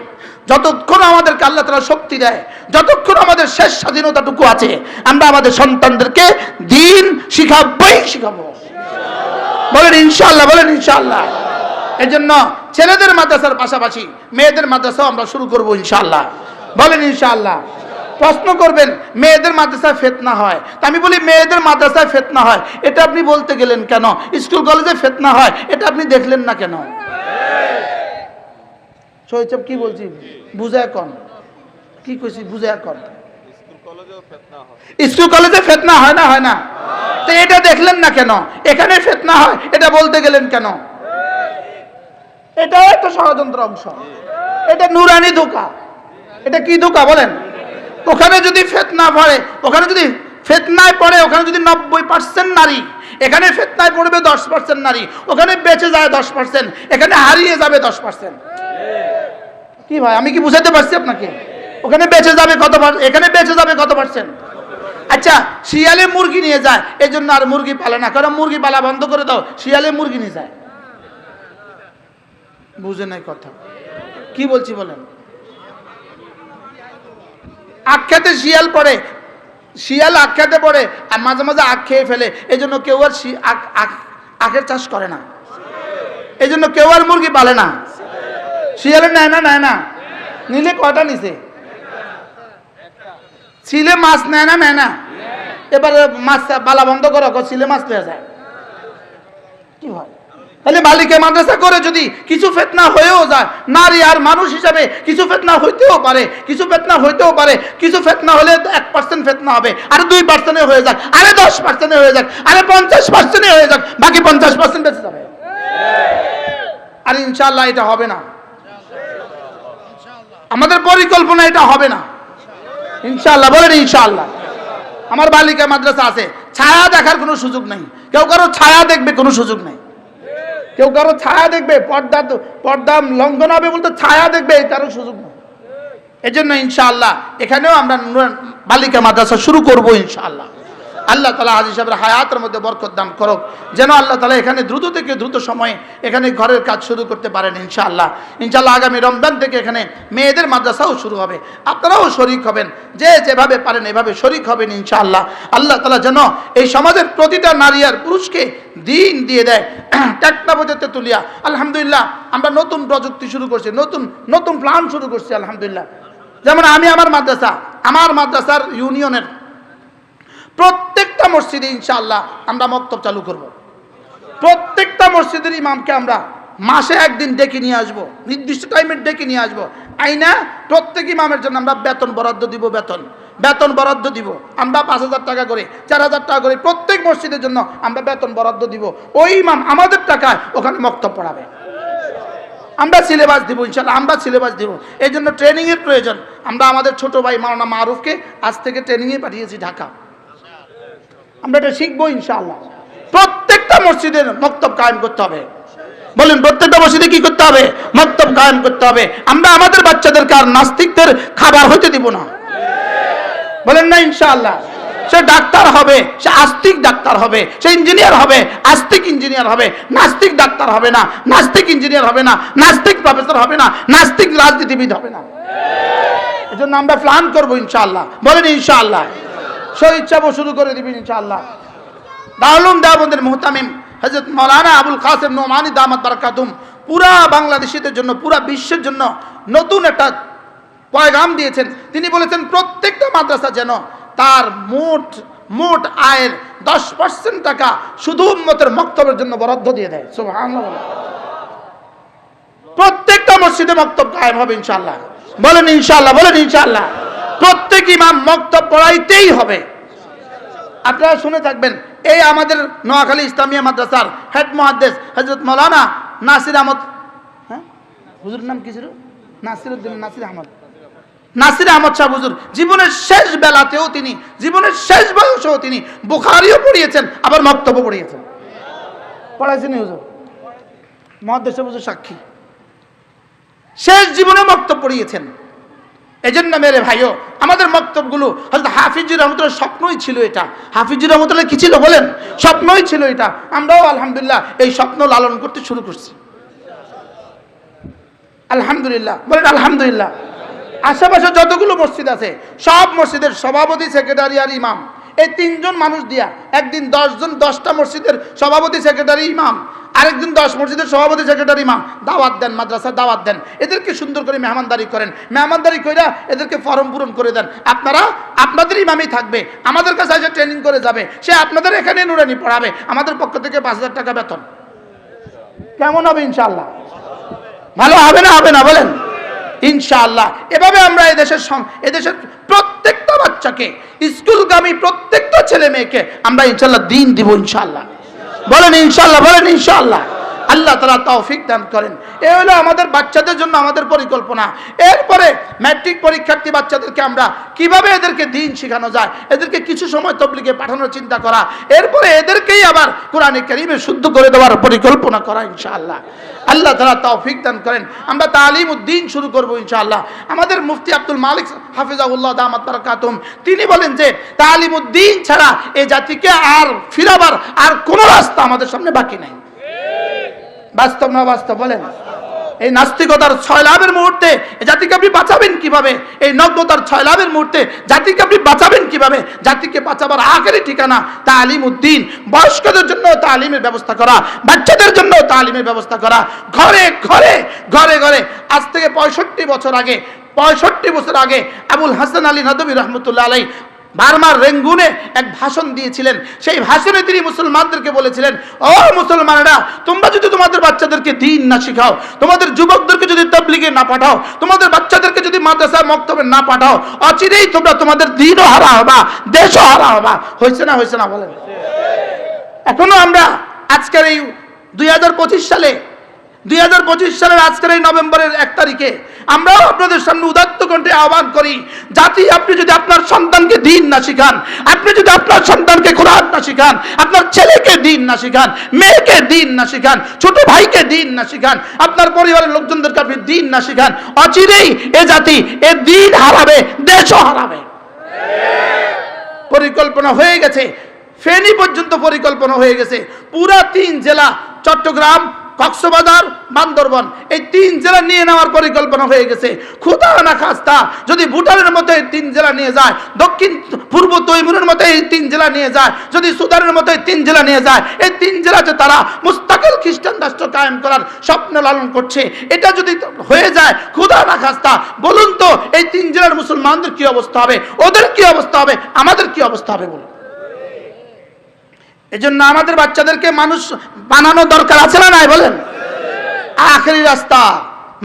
যতক্ষণ আমাদেরকে আল্লাহ তাআলা শক্তি দেয়, যতক্ষণ আমাদের শেষ স্বাধীনতাটুকু আছে, আমরা আমাদের সন্তানদেরকে দ্বীন শিখাবো। বলেন ইনশাআল্লাহ, বলেন ইনশাআল্লাহ। এই জন্য ছেলেদের মাদ্রাসার পাশাপাশি মেয়েদের মাদ্রাসাও আমরা শুরু করব ইনশাআল্লাহ। বলেন ইনশাআল্লাহ। প্রশ্ন করবেন মেয়েদের মাদ্রাসায় ফিতনা হয়, তা আমি বলি মেয়েদের মাদ্রাসায় ফিতনা হয় এটা আপনি বলতে গেলেন কেন? স্কুল কলেজে ফিতনা হয় এটা আপনি দেখলেন না কেন? সৈয়দ কি বলছি বুঝায় কন, কি কইছি বুঝায় কন। স্কুল কলেজে ফিতনা হয় না? হয় না? তো এটা দেখলেন না কেন? এখানে ফিতনা হয় এটা বলতে গেলেন কেন? এটাও একটা ষড়যন্ত্র অংশ, এটা নুরানি ধোঁকা। এটা কি ধোঁকা বলেন? ওখানে যদি ফিতনা পড়ে, ওখানে যদি ফিতনায় পড়ে, ওখানে যদি 90% নারী, এখানে ফিতনায় পড়বে 10% নারী, ওখানে বেঁচে যায় 10%, এখানে হারিয়ে যাবে 10%। কি ভাই আমি কি বুঝাতে পারছি আপনাকে? ওখানে বেঁচে যাবে কত, এখানে বেঁচে যাবে কত %? আচ্ছা শিয়ালে মুরগি নিয়ে যায়, এই জন্য আর মুরগি পালে না, কারণ মুরগি পালা বন্ধ করে দাও, শিয়ালে মুরগি নিয়ে যায়। বুঝে নাই কথা কি বলছি বলেন? আখ্যাতে শিয়াল পড়ে, শিয়াল আখ্যাতে পড়ে আর মাঝে মাঝে আখ খেয়ে ফেলে, এই জন্য কেউ আর আখের চাষ করে না, এই জন্য কেউ আর মুরগি পালে না। শিয়ালে নেয় না? নেয় না? নিলে কয়টা নিছে? ছিলে মাছ নেয় না? নেয় না? এবার মাছ পালা বন্ধ করো, ছিলে মাছ পেয়ে যায়। কি হয় তাহলে বালিকা মাদ্রাসা করে যদি কিছু ফিতনা হয়েও যায়, নারী আর মানুষ হিসাবে কিছু ফিতনা হইতেও পারে, কিছু ফিতনা হইতেও পারে, কিছু ফিতনা হলে 1% ফিতনা হবে, আর 2% হয়ে যাক, আরে 10% হয়ে যাক, আরে 50% হয়ে যাক, বাকি 50% বেঁচে যাবে। আর ইনশাআল্লাহ এটা হবে না, আমাদের পরিকল্পনা এটা হবে না ইনশাআল্লাহ। বলেন ইনশাআল্লাহ। আমার বালিকা মাদ্রাসা আছে, ছায়া দেখার কোনো সুযোগ নেই, কেউ কারো ছায়া দেখবে কোনো সুযোগ নেই, কেউ কারো ছায়া দেখবে, পর্দা লঙ্ঘন হবে বলতে ছায়া দেখবে কারো সুযোগ নেই। এই জন্য ইনশাআল্লাহ এখানেও আমরা বালিকা মাদ্রাসা শুরু করবো ইনশাআল্লাহ। আল্লাহ তাআলা হাজী সাহেবের হায়াতের মধ্যে বরকত দান করুক, যেন আল্লাহ তাআলা এখানে দ্রুত থেকে দ্রুত সময়ে এখানে ঘরের কাজ শুরু করতে পারেন ইনশাআল্লাহ। ইনশাআল্লাহ আগামী রমজান থেকে এখানে মেয়েদের মাদ্রাসাও শুরু হবে, আপনারাও শরীক হবেন, যে যেভাবে পারেন এভাবে শরীক হবেন ইনশাআল্লাহ। আল্লাহ তাআলা যেন এই সমাজের প্রতিটা নারী আর পুরুষকে দিন দিয়ে দেয়, টেকনোলজিতে তুলিয়া। আলহামদুলিল্লাহ আমরা নতুন প্রযুক্তি শুরু করছি, নতুন প্ল্যান শুরু করছি আলহামদুলিল্লাহ। যেমন আমি আমার মাদ্রাসার ইউনিয়নের প্রত্যেকটা মসজিদে ইনশাআল্লাহ আমরা মক্তব চালু করব। প্রত্যেকটা মসজিদের ইমামকে আমরা মাসে একদিন ডেকে নিয়ে আসব, নির্দিষ্ট টাইমে ডেকে নিয়ে আসব, আইনা প্রত্যেক ইমামের জন্য আমরা বেতন বরাদ্দ দিব, বেতন বরাদ্দ দিব আমরা 5,000 টাকা করে, 4,000 টাকা করে প্রত্যেক মসজিদের জন্য আমরা বেতন বরাদ্দ দিব। ওই ইমাম আমাদের টাকায় ওখানে মক্তব পড়াবে, আমরা সিলেবাস দিব ইনশাআল্লাহ, আমরা সিলেবাস দিব। এই জন্য ট্রেনিংয়ের প্রয়োজন। আমরা আমাদের ছোট ভাই মাওলানা মারুফকে আজ থেকে ট্রেনিংয়ে পাঠিয়েছি ঢাকা, আমরা এটা শিখবো ইনশাআল্লাহ। প্রত্যেকটা মসজিদের মক্তব কায়েম করতে হবে। বলেন প্রত্যেকটা মসজিদে কি করতে হবে? মক্তব কায়েম করতে হবে। আমরা আমাদের বাচ্চাদেরকে আর নাস্তিকদের খাবার হইতে দিব না, বলেন না ইনশাআল্লাহ। সে ডাক্তার হবে, সে আস্তিক ডাক্তার হবে, সে ইঞ্জিনিয়ার হবে, আস্তিক ইঞ্জিনিয়ার হবে, নাস্তিক ডাক্তার হবে না, নাস্তিক ইঞ্জিনিয়ার হবে না, নাস্তিক প্রফেসর হবে না, নাস্তিক রাজনীতিবিদ হবে না। এজন্য আমরা প্ল্যান করবো ইনশাআল্লাহ, বলেন ইনশাআল্লাহ। ইচ্ছা শুরু করে দিবেন ইনশাআল্লাহ। দারুল দেওবন্দের মুহতামিম হযরত মাওলানা আবুল কাসেম নোমানী দামাত বারাকাতুম পুরা বাংলাদেশীদের জন্য, পুরা বিশ্বের জন্য নতুন একটা পয়গাম দিয়েছেন। তিনি বলেছেন প্রত্যেকটা মাদ্রাসা যেন তার মোট আয়ের 10% টাকা শুধু উম্মতের মক্তবের জন্য বরাদ্দ দিয়ে দেয়। সুবহানাল্লাহ। প্রত্যেকটা মসজিদে মক্তব কায়েম হবে ইনশাআল্লাহ, বলেন ইনশাআল্লাহ, বলেন ইনশাআল্লাহ। প্রত্যেক ইমাম মক্তব পড়াইতেই হবে। আপনারা শুনে থাকবেন, এই আমাদের নোয়াখালী ইসলামিয়া মাদ্রাসার হেড মুহাদ্দিস হযরত মাওলানা নাসির আহমদ, হ্যাঁ হুজুরের নাম কি ছিল? নাসির আহমদ সাহেব হুজুর জীবনের শেষ বেলাতেও তিনি, জীবনের শেষ বয়সেও তিনি বুখারীও পড়িয়েছেন, আবার মক্তবও পড়িয়েছেন, পড়াইছেন হুজুর, মুহাদ্দিস হুজুর সাক্ষী, শেষ জীবনে মক্তব পড়িয়েছেন। এজন্য মেরে ভাইও আমাদের মক্তবগুলো হযরত হাফিজুর রহমাতুল্লাহ স্বপ্নই ছিল এটা। হাফিজুর রহমাতুল্লাহ কি ছিল বলেন? স্বপ্নই ছিল এটা। আমরাও আলহামদুলিল্লাহ এই স্বপ্ন লালন করতে শুরু করছি আলহামদুলিল্লাহ, বলেন আলহামদুলিল্লাহ। আশেপাশে যতগুলো মসজিদ আছে সব মসজিদের সভাপতি, সেক্রেটারি আর ইমাম এই তিনজন মানুষ দিয়া একদিন 10 জন 10টা মসজিদের সভাপতি সেক্রেটারি ইমাম, আরেকদিন 10 মসজিদের সভাপতি সেক্রেটারি ইমাম দাওয়াত দেন, মাদ্রাসার দাওয়াত দেন, এদেরকে সুন্দর করে মেহমানদারি করেন, মেহমানদারি কইরা এদেরকে ফর্ম পূরণ করে দেন। আপনারা আপনাদের ইমামই থাকবে, আমাদের কাছে এসে ট্রেনিং করে যাবে, সে আপনাদের এখানে নুরানি পড়াবে, আমাদের পক্ষ থেকে 5,000 টাকা বেতন। কেমন হবে ইনশাআল্লাহ? ভালো হবে না হবে না বলেন? ইনশাআল্লাহ। এভাবে আমরা এদেশের প্রত্যেকটা বাচ্চাকে, স্কুলগামী প্রত্যেকটা ছেলে মেয়েকে আমরা ইনশাআল্লাহ দিন দিব ইনশাআল্লাহ। বলেন ইনশাআল্লাহ, বলেন ইনশাআল্লাহ। আল্লাহ তাআলা তৌফিক দান করেন। এই হলো আমাদের বাচ্চাদের জন্য আমাদের পরিকল্পনা। এরপরে ম্যাট্রিক পরীক্ষার্থী বাচ্চাদেরকে আমরা কিভাবে এদেরকে দিন শেখানো যায়, এদেরকে কিছু সময় তাবলীগে পাঠানোর চিন্তা করা, এরপরে এদেরকেই আবার কোরআনে কারীমে শুদ্ধ করে দেওয়ার পরিকল্পনা করা ইনশাআল্লাহ। আল্লাহ তাআলা তৌফিক দান করেন। আমরা তালিমউদ্দিন শুরু করব ইনশাআল্লাহ। আমাদের মুফতি আব্দুল মালিক হাফিজাহুল্লাহ দামাত বারাকাতুহুম তিনি বলেন যে তালিমউদ্দিন ছাড়া এই জাতিকে আর ফিরাবার আর কোনো রাস্তা আমাদের সামনে বাকি নাই। বাস্তব না বাস্তব বলেন? এই নাস্তিকতার 6 লাভের মুহূর্তে এই জাতিকে আপনি বাঁচাবেন কিভাবে? এই নগ্নতার 6 লাভের মুহূর্তে জাতিকে আপনি বাঁচাবেন কিভাবে? জাতিকে বাঁচাবার আখেরি ঠিকানা তালিমউদ্দিন। বয়স্কদের জন্য তালিমের ব্যবস্থা করা, বাচ্চাদের জন্য তালিমের ব্যবস্থা করা, ঘরে ঘরে ঘরে ঘরে। আজ থেকে 65 বছর আগে আবুল হাসান আলী নদভী রহমতুল্লাহ আলাইহি বার্মার রেঙ্গুনে এক ভাষণ দিয়েছিলেন। সেই ভাষণে তিনি মুসলমানদেরকে বলেছিলেন, ও মুসলমানেরা, তোমরা যদি তোমাদের বাচ্চাদেরকে দ্বীন না শিখাও, তোমাদের যুবকদেরকে যদি তাবলীগে না পাঠাও, তোমাদের বাচ্চাদেরকে যদি মাদ্রাসা মক্তবে না পাঠাও, অচিরেই তোমরা তোমাদের দ্বীনও হারা হবা, দেশও হারা হবা। হয়েছে না বলেন? এখনো আমরা আজকের এই 2025 সালের আজকের এই নভেম্বরের 1 তারিখে আমরাও আপনাদের সামনে উদাত্ত কণ্ঠে আহ্বান করি, জাতি, আপনি যদি আপনার সন্তানকে দ্বীন না শিখান, আপনি যদি আপনার সন্তানকে কোরআন না শিখান, আপনার ছেলেকে দ্বীন না শিখান, মেয়েকে দ্বীন না শিখান, ছোট ভাইকে দ্বীন না শিখান, আপনার পরিবারের লোকজনদেরকে আপনি দ্বীন না শিখান, অচিরেই এ জাতি এ দ্বীন হারাবে, দেশও হারাবে। পরিকল্পনা হয়ে গেছে, ফেনী পর্যন্ত পরিকল্পনা হয়ে গেছে। পুরা 3 জেলা, চট্টগ্রাম, কক্সবাজার, বান্দরবান, এই 3 জেলা নিয়ে নেওয়ার পরিকল্পনা হয়ে গেছে। খুদা না খাস্তা যদি ভুটানের মতো এই 3 জেলা নিয়ে যায়, দক্ষিণ পূর্ব তৈমুরের মতো এই 3 জেলা নিয়ে যায়, যদি সুদানের মতো এই 3 জেলা নিয়ে যায়, এই 3 জেলাতে তারা মুস্তাকিল খ্রিস্টান রাষ্ট্র কায়েম করার স্বপ্ন লালন করছে। এটা যদি হয়ে যায়, খুদা না খাস্তা, বলুন তো এই 3 জেলার মুসলমানদের কি অবস্থা হবে? ওদের কি অবস্থা হবে? আমাদের কি অবস্থা হবে বলুন? এজন্য আমাদের বাচ্চাদেরকে মানুষ বানানো দরকার আছে না নাই বলেন? আখেরি রাস্তা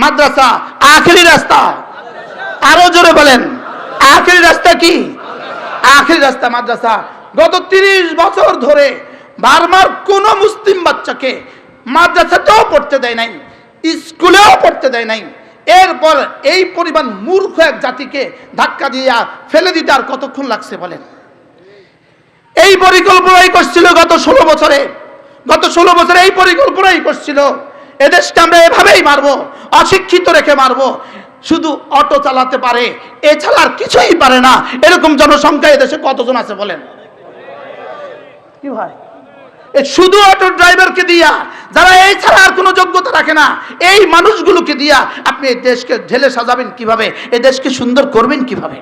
মাদ্রাসা, আখেরি রাস্তা, আরো জোরে বলেন, আখেরি রাস্তা কি? আখেরি রাস্তা মাদ্রাসা। গত 30 বছর ধরে বার্মার কোন মুসলিম বাচ্চাকে মাদ্রাসাতেও পড়তে দেয় নাই, স্কুলেও পড়তে দেয় নাই। এরপর এই পরিমাণ মূর্খ এক জাতিকে ধাক্কা দিয়ে ফেলে দিতে আর কতক্ষণ লাগছে বলেন? এই পরিকল্পনাই করছিল গত 16 বছরে এই পরিকল্পনাই করছিল। এদেশকে আমরা এভাবেই মারবো, অশিক্ষিত রেখে মারবো। শুধু অটো চালাতে পারে, এছাড়া আর কিছুই পারে না, এরকম জনসংখ্যা এদেশে কতজন আছে বলেন? কি ভাই, শুধু অটো ড্রাইভারকে দিয়া, যারা এই ছাড়া আর কোনো যোগ্যতা রাখে না, এই মানুষগুলোকে দিয়া আপনি এই দেশকে ঢেলে সাজাবেন কিভাবে? এই দেশকে সুন্দর করবেন কিভাবে?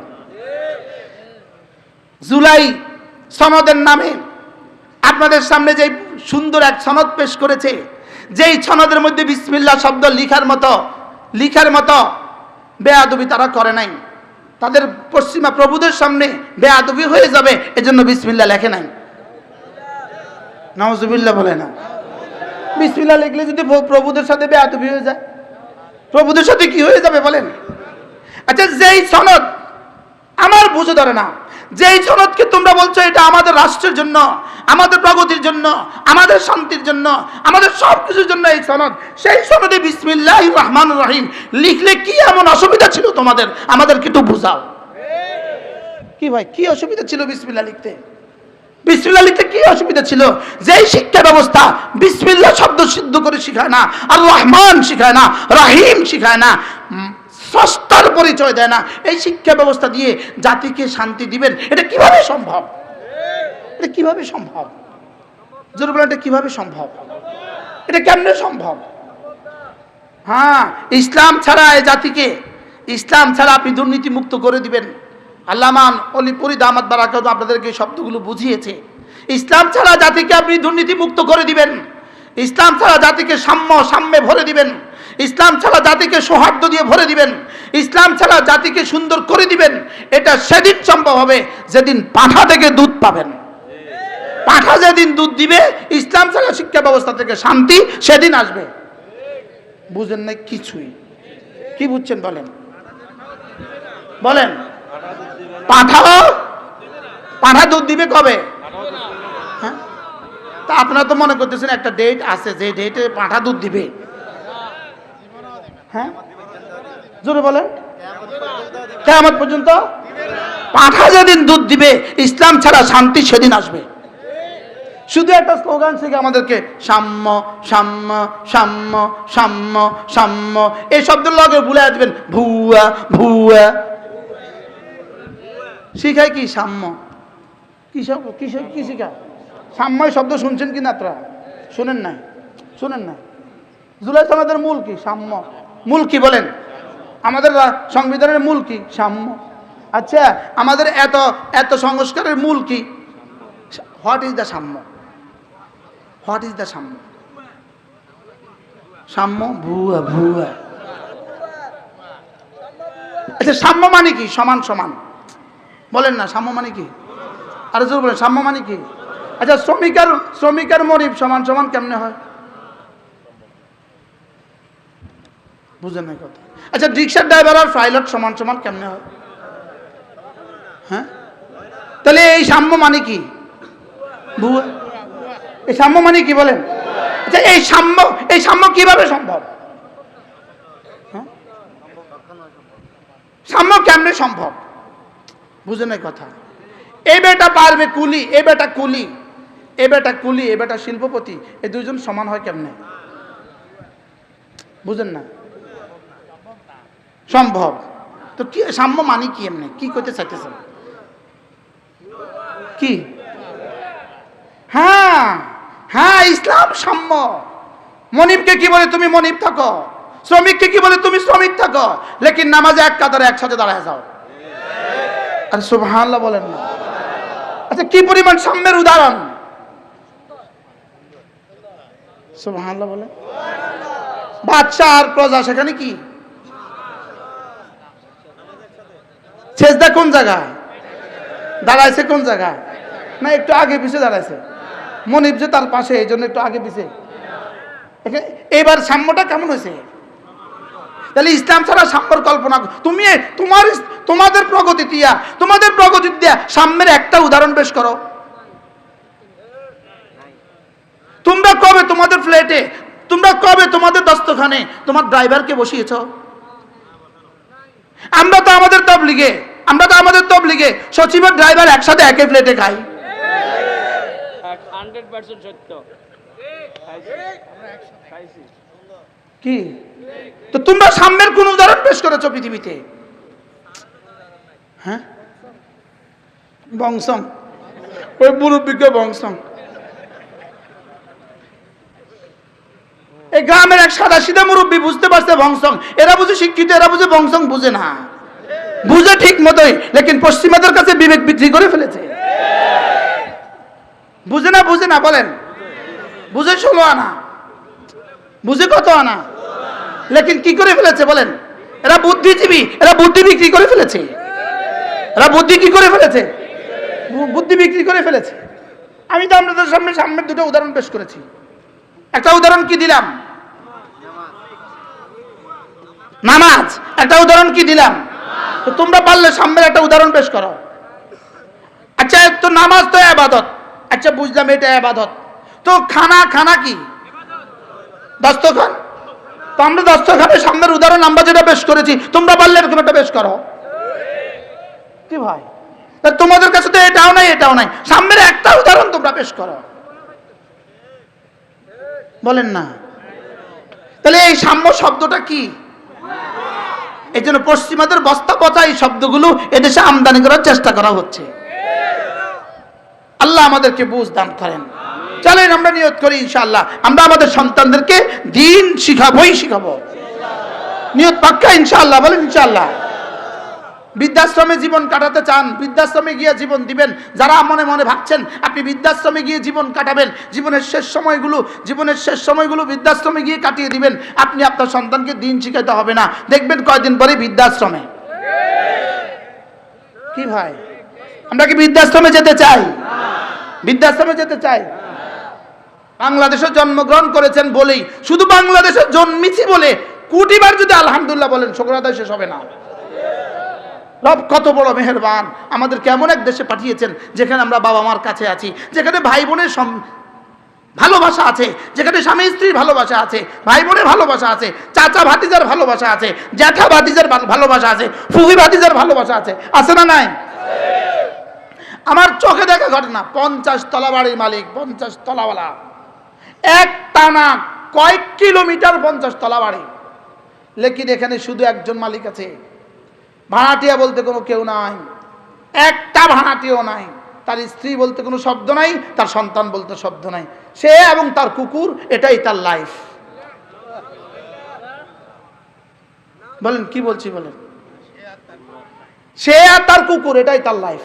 জুলাই সনদের নামে আপনাদের সামনে যে সুন্দর এক সনদ পেশ করেছে, যেই সনদের মধ্যে বিসমিল্লাহ শব্দ লিখার মতো বেয়াদবি তারা করে নাই। তাদের পশ্চিমা প্রভুদের সামনে বেয়াদবি হয়ে যাবে, এজন্য বিসমিল্লাহ লেখে নাই। নাউজুবিল্লাহ বলে না? বিসমিল্লাহ লিখলে যদি প্রভুদের সাথে বেয়াদবি হয়ে যায়, প্রভুদের সাথে কি হয়ে যাবে বলেন? আচ্ছা, যেই সনদ আমার বুঝে ধরে না, যেই সনদকে তোমরা বলছো এটা আমাদের রাষ্ট্রের জন্য, আমাদের প্রগতির জন্য, আমাদের শান্তির জন্য, আমাদের সব কিছুর জন্য এই সনদ, সেই সনদে বিসমিল্লাহির রহমানির রহিম লিখলে কি এমন অসুবিধা ছিল তোমাদের? আমাদেরকে একটু বুঝাও। কি ভাই, কি অসুবিধা ছিল বিসমিল্লাহ লিখতে? বিসমিল্লাহ লিখতে কি অসুবিধা ছিল? যেই শিক্ষা ব্যবস্থা বিসমিল্লাহ শব্দ সিদ্ধ করে শিখায় না, আর রহমান শিখায় না, রহিম শিখায় না, স্রষ্টার পরিচয় দেয় না, এই শিক্ষা ব্যবস্থা দিয়ে জাতিকে শান্তি দিবেন, এটা কিভাবে সম্ভব? এটা কিভাবে সম্ভব? জোর বলেন, এটা কিভাবে সম্ভব? এটা কেমনে সম্ভব? হ্যাঁ, ইসলাম ছাড়া এই জাতিকে, ইসলাম ছাড়া আপনি দুর্নীতি মুক্ত করে দিবেন, আল্লামা অলিপুরি দামাত বারাকাতুহু আপনাদেরকে এই শব্দগুলো বুঝিয়েছে। ইসলাম ছাড়া জাতিকে আপনি দুর্নীতি মুক্ত করে দিবেন, ইসলাম ছাড়া জাতিকে সাম্যে ভরে দিবেন, ইসলাম ছাড়া জাতিকে সৌহার্দ্য দিয়ে ভরে দিবেন, ইসলাম ছাড়া জাতিকে সুন্দর করে দিবেন, এটা সেদিন সম্ভব হবে যেদিন পাঁঠা থেকে দুধ পাবেন। পাঁঠা যেদিন দুধ দিবে, ইসলাম ছাড়া শিক্ষা ব্যবস্থা থেকে শান্তি সেদিন আসবে। বুঝেন না কিছুই? কি বুঝছেন বলেন? বলেন। পাঁঠা দুধ দিবে কবে? হ্যাঁ, তা আপনারা তো মনে করতেছেন একটা ডেট আছে যে ডেটে পাঁঠা দুধ দিবে। হ্যাঁ, জোরে বলেন। কিয়ামত পর্যন্ত পাঁঠা যেদিন দুধ দিবে, ইসলাম ছাড়া শান্তি সেদিন আসবে। শুধু একটা স্লোগান শিখে আমাদেরকে সাম্য সাম্য সাম্য সাম্য সাম্য এই শব্দের লগে ভুলে আসবেন। ভুয়া ভুয়া শিখায় কি? সাম্য কি কি শিখায়? সাম্য শব্দ শুনছেন কি না? আপনারা শুনেন নাই? শুনেন না? জুলাই সনদের মূল কি? সাম্য। মূল কি বলেন? আমাদের সংবিধানের মূল কি? সাম্য। আচ্ছা, আমাদের এত এত সংস্কারের মূল কি? হোয়াট ইজ দ্য সাম্য? হোয়াট ইজ দ্য সাম্য? সাম্য ভুয়া ভুয়া। আচ্ছা, সাম্য মানে কি? সমান সমান বলেন না। সাম্য মানে কি? আর জোর বলেন, সাম্য মানে কি? আচ্ছা, শ্রমিকের মনিব সমান সমান কেমনে হয়? বুঝেন না কথা? আচ্ছা, রিক্সার ড্রাইভার আর পাইলট সমান সমান কেমনে হয়? হ্যাঁ, তাহলে এই সাম্য মানে কি? ভুয়া। এই সাম্য মানে কি বলেন? আচ্ছা, এই সাম্য কিভাবে সম্ভব? হ্যাঁ, সাম্য কেমনে সম্ভব? বুঝেন না কথা? এই বেটা পারবে কুলি, এ বেটা কুলি, এ বেটা কুলি, এ বেটা শিল্পপতি, এই দুইজন সমান হয় কেমনে? বুঝেন না? সম্ভব। তো কি সাম্য মানে কি? এমনি কি করতে চাইতেছেন? কি? হ্যাঁ হ্যাঁ, ইসলাম সাম্য। মনিবকে কি বলে? তুমি মনিব থাকো। শ্রমিককে কি বলে? তুমি শ্রমিক থাকো। লেকিন নামাজে এক কাতারে একসাথে দাঁড়ায় যাও। আর সুবহানাল্লাহ বলেন না? আচ্ছা, কি পরিমাণ সাম্যের উদাহরণ! সুবহানাল্লাহ বলেন। বাদশা আর প্রজা, সেখানে কি সেজদা কোন জায়গায় দাঁড়াইছে? কোন জায়গায়? না একটু আগে পিছে দাঁড়াইছে। মনিব যে তার পাশে, এই জন্য একটু আগে পিছে। এবার সাম্যটা কেমন হয়েছে? তাহলে ইসলাম ছাড়া সাম্যর কল্পনা তুমি তোমাদের প্রগতি দিয়া সাম্যের একটা উদাহরণ পেশ করো। তোমরা কবে তোমাদের ফ্ল্যাটে, তোমরা কবে তোমাদের দস্তখানে তোমার ড্রাইভারকে বসিয়েছ? আমরা তো আমাদের তবলিগে সচিবের ড্রাইভার একসাথে একই ফ্ল্যাটে খাই। 100% সত্য। কি? তো তোমরা সাম্যের কোন উদাহরণ পেশ করেছো পৃথিবীতে? হ্যাঁ, বংশং, ওই মুরব্বিকে বংশং। এই গ্রামের এক সাদা সিধা মুরব্বী বুঝতে পারছে বংশং। এরা বুঝে শিক্ষিত, এরা বুঝে বংশং বুঝে না। বুঝে ঠিক মতোই, লেকিন পশ্চিমাদের কাছে বিবেক বিক্রি করে ফেলেছে। বুঝে না বলেন? বুঝে 16 আনা, বুঝে কত আনা, লেকিন কি করে ফেলেছে বলেন? এরা বুদ্ধিজীবী, এরা বুদ্ধি বিক্রি করে ফেলেছে। এরা বুদ্ধি কি করে ফেলেছে? বুদ্ধি বিক্রি করে ফেলেছে। আমি তো আপনাদের সামনের দুটো উদাহরণ পেশ করেছি। একটা উদাহরণ কি দিলাম? নামাজ। একটা উদাহরণ কি দিলাম? তো তোমরা পারলে সামনের একটা উদাহরণ পেশ করো। আচ্ছা, তো নামাজ তো ইবাদত। আচ্ছা, বুঝলাম এটা ইবাদত। তো খানা কি? দস্তখান। তো আমরা দস্তখানের সামনের উদাহরণ আমরা যেটা পেশ করেছি, তোমরা পারলে এরকম একটা পেশ করো। কি ভাই, তোমাদের কাছে তো এটাও নাই, সামনের একটা উদাহরণ তোমরা পেশ করো। বলেন না? তাহলে এই সাম্য শব্দটা কি? এই জন্য পশ্চিমাদের বস্তা পচা এই শব্দগুলো এদেশে আমদানি করার চেষ্টা করা হচ্ছে। আল্লাহ আমাদেরকে বুঝ দান করেন। চলেন আমরা নিয়ত করি, ইনশাআল্লাহ আমরা আমাদের সন্তানদেরকে দ্বীন শিখাবো। নিয়ত পাক্কা ইনশাআল্লাহ? বলেন ইনশাআল্লাহ। বৃদ্ধাশ্রমে জীবন কাটাতে চান, বৃদ্ধাশ্রমে গিয়ে জীবন দিবেন। যারা মনে মনে ভাবছেন আপনি বৃদ্ধাশ্রমে গিয়ে জীবন কাটাবেন, জীবনের শেষ সময়গুলো বৃদ্ধাশ্রমে গিয়ে কাটিয়ে দিবেন, আপনি আপনার সন্তানকে দিন শিখাতে হবে না, দেখবেন কয়দিন পরে বৃদ্ধাশ্রমে। কি ভাই, আমরা কি বৃদ্ধাশ্রমে যেতে চাই? বৃদ্ধাশ্রমে যেতে চাই? বাংলাদেশে জন্মগ্রহণ করেছেন বলেই, শুধু বাংলাদেশে জন্মেছি বলে কোটিবার যদি আলহামদুলিল্লাহ বলেন শুকর আদায় শেষ হবে না। রব কত বড় মেহেরবান, আমাদের কেমন এক দেশে পাঠিয়েছেন যেখানে আমরা বাবা মার কাছে আছি, যেখানে ভাই বোনের ভালোবাসা আছে, যেখানে স্বামী স্ত্রীর ভালোবাসা আছে, ভাই বোনের ভালোবাসা আছে, চাচা ভাতিজার ভালোবাসা আছে, জ্যাঠা ভাতিজার ভালোবাসা আছে, ফুফি ভাতিজার ভালোবাসা আছে, আছে না নাই? আমার চোখে দেখা ঘটনা, 50 তলা বাড়ির মালিক, 50 তলাওয়ালা, এক টানা কয়েক কিলোমিটার 50 তলা বাড়ি, লেকিন এখানে শুধু একজন মালিক আছে, ভাড়াটিয়া বলতে কোনো কেউ নাই, একটা ভাড়াটিও নাই, তার স্ত্রী বলতে কোনো শব্দ নাই, তার সন্তান বলতে শব্দ নাই, সে এবং তার কুকুর, এটাই তার লাইফ। বলেন কি বলছি বলেন, সে আর তার কুকুর, এটাই তার লাইফ,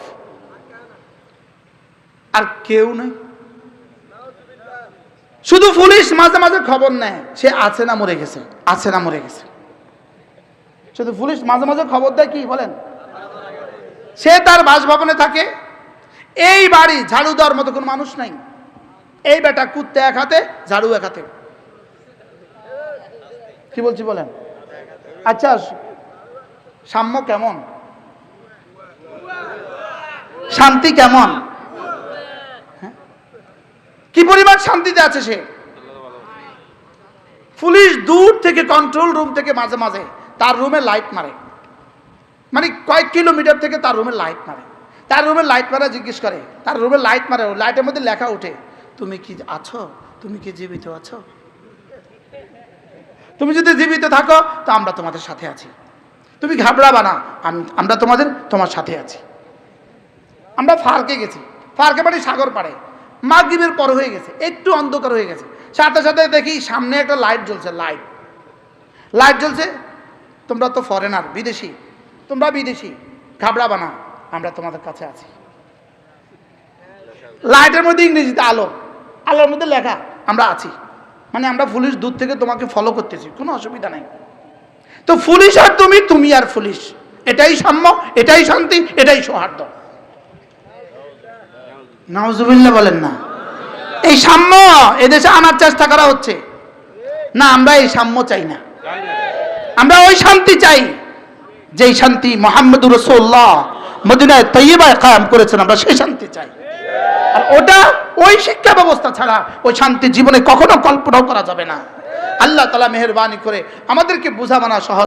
আর কেউ নাই। শুধু পুলিশ মাঝে মাঝে খবর নেয় সে আছে না মরে গেছে, আছে না মরে গেছে, শুধু পুলিশ মাঝে মাঝে খবর দেয় কি বলেন, সে তার বাসভবনে থাকে। এই বাড়ি ঝাড়ু দেওয়ার মতো কোনো মানুষ নাই, এই বেটা কুত্তে এক হাতে, ঝাড়ু এক হাতে। কি বলছি বলেন? আচ্ছা, সাম্য কেমন, শান্তি কেমন, কি পরিমাণ শান্তিতে আছে সে। পুলিশ দূর থেকে, কন্ট্রোল রুম থেকে মাঝে মাঝে তার রুমে লাইট মারে, মানে কয়েক কিলোমিটার থেকে তার রুমে লাইট মারে, তার রুমে লাইট মারা জিজ্ঞেস করে, তার রুমে লাইট মারে, লাইটের মধ্যে লেখা ওঠে, তুমি কি আছো, তুমি কি জীবিত আছো, তুমি যদি জীবিত থাকো তো আমরা তোমাদের সাথে আছি, তুমি ঘাবড়াবা না, আমরা তোমার সাথে আছি। আমরা ফার্কে গেছি, ফার্কে মানে সাগর পাড়ে, মাগরিবের পর হয়ে গেছে, একটু অন্ধকার হয়ে গেছে, সাথে সাথে দেখি সামনে একটা লাইট জ্বলছে, লাইট জ্বলছে, তোমরা তো ফরেনার, বিদেশি, তোমরা বিদেশি, ঘাবড়াবা না, আমরা তোমাদের কাছে আছি। লাইটের মধ্যে ইংরেজিতে আলো, আলোর মধ্যে লেখা আমরা আছি, মানে আমরা পুলিশ দূর থেকে তোমাকে ফলো করতেছি, কোনো অসুবিধা নাই। তো পুলিশ আর তুমি আর পুলিশ, এটাই সাম্য, এটাই শান্তি, এটাই সৌহার্দ্য। নাউজুবিল্লাহ বলেন না। এই সাম্য এদেশে আনার চেষ্টা করা হচ্ছে না, আমরা এই সাম্য চাই না, আমরা ওই শান্তি চাই যেই শান্তি মুহাম্মদুর রাসূলুল্লাহ মদিনায় তৈয়বায় কায়েম করেছেন, আমরা সেই শান্তি চাই। আর ওটা ওই শিক্ষা ব্যবস্থা ছাড়া ওই শান্তি জীবনে কখনো কল্পনাও করা যাবে না। আল্লাহ তাআলা মেহেরবানি করে আমাদেরকে বুঝাবানা সহজ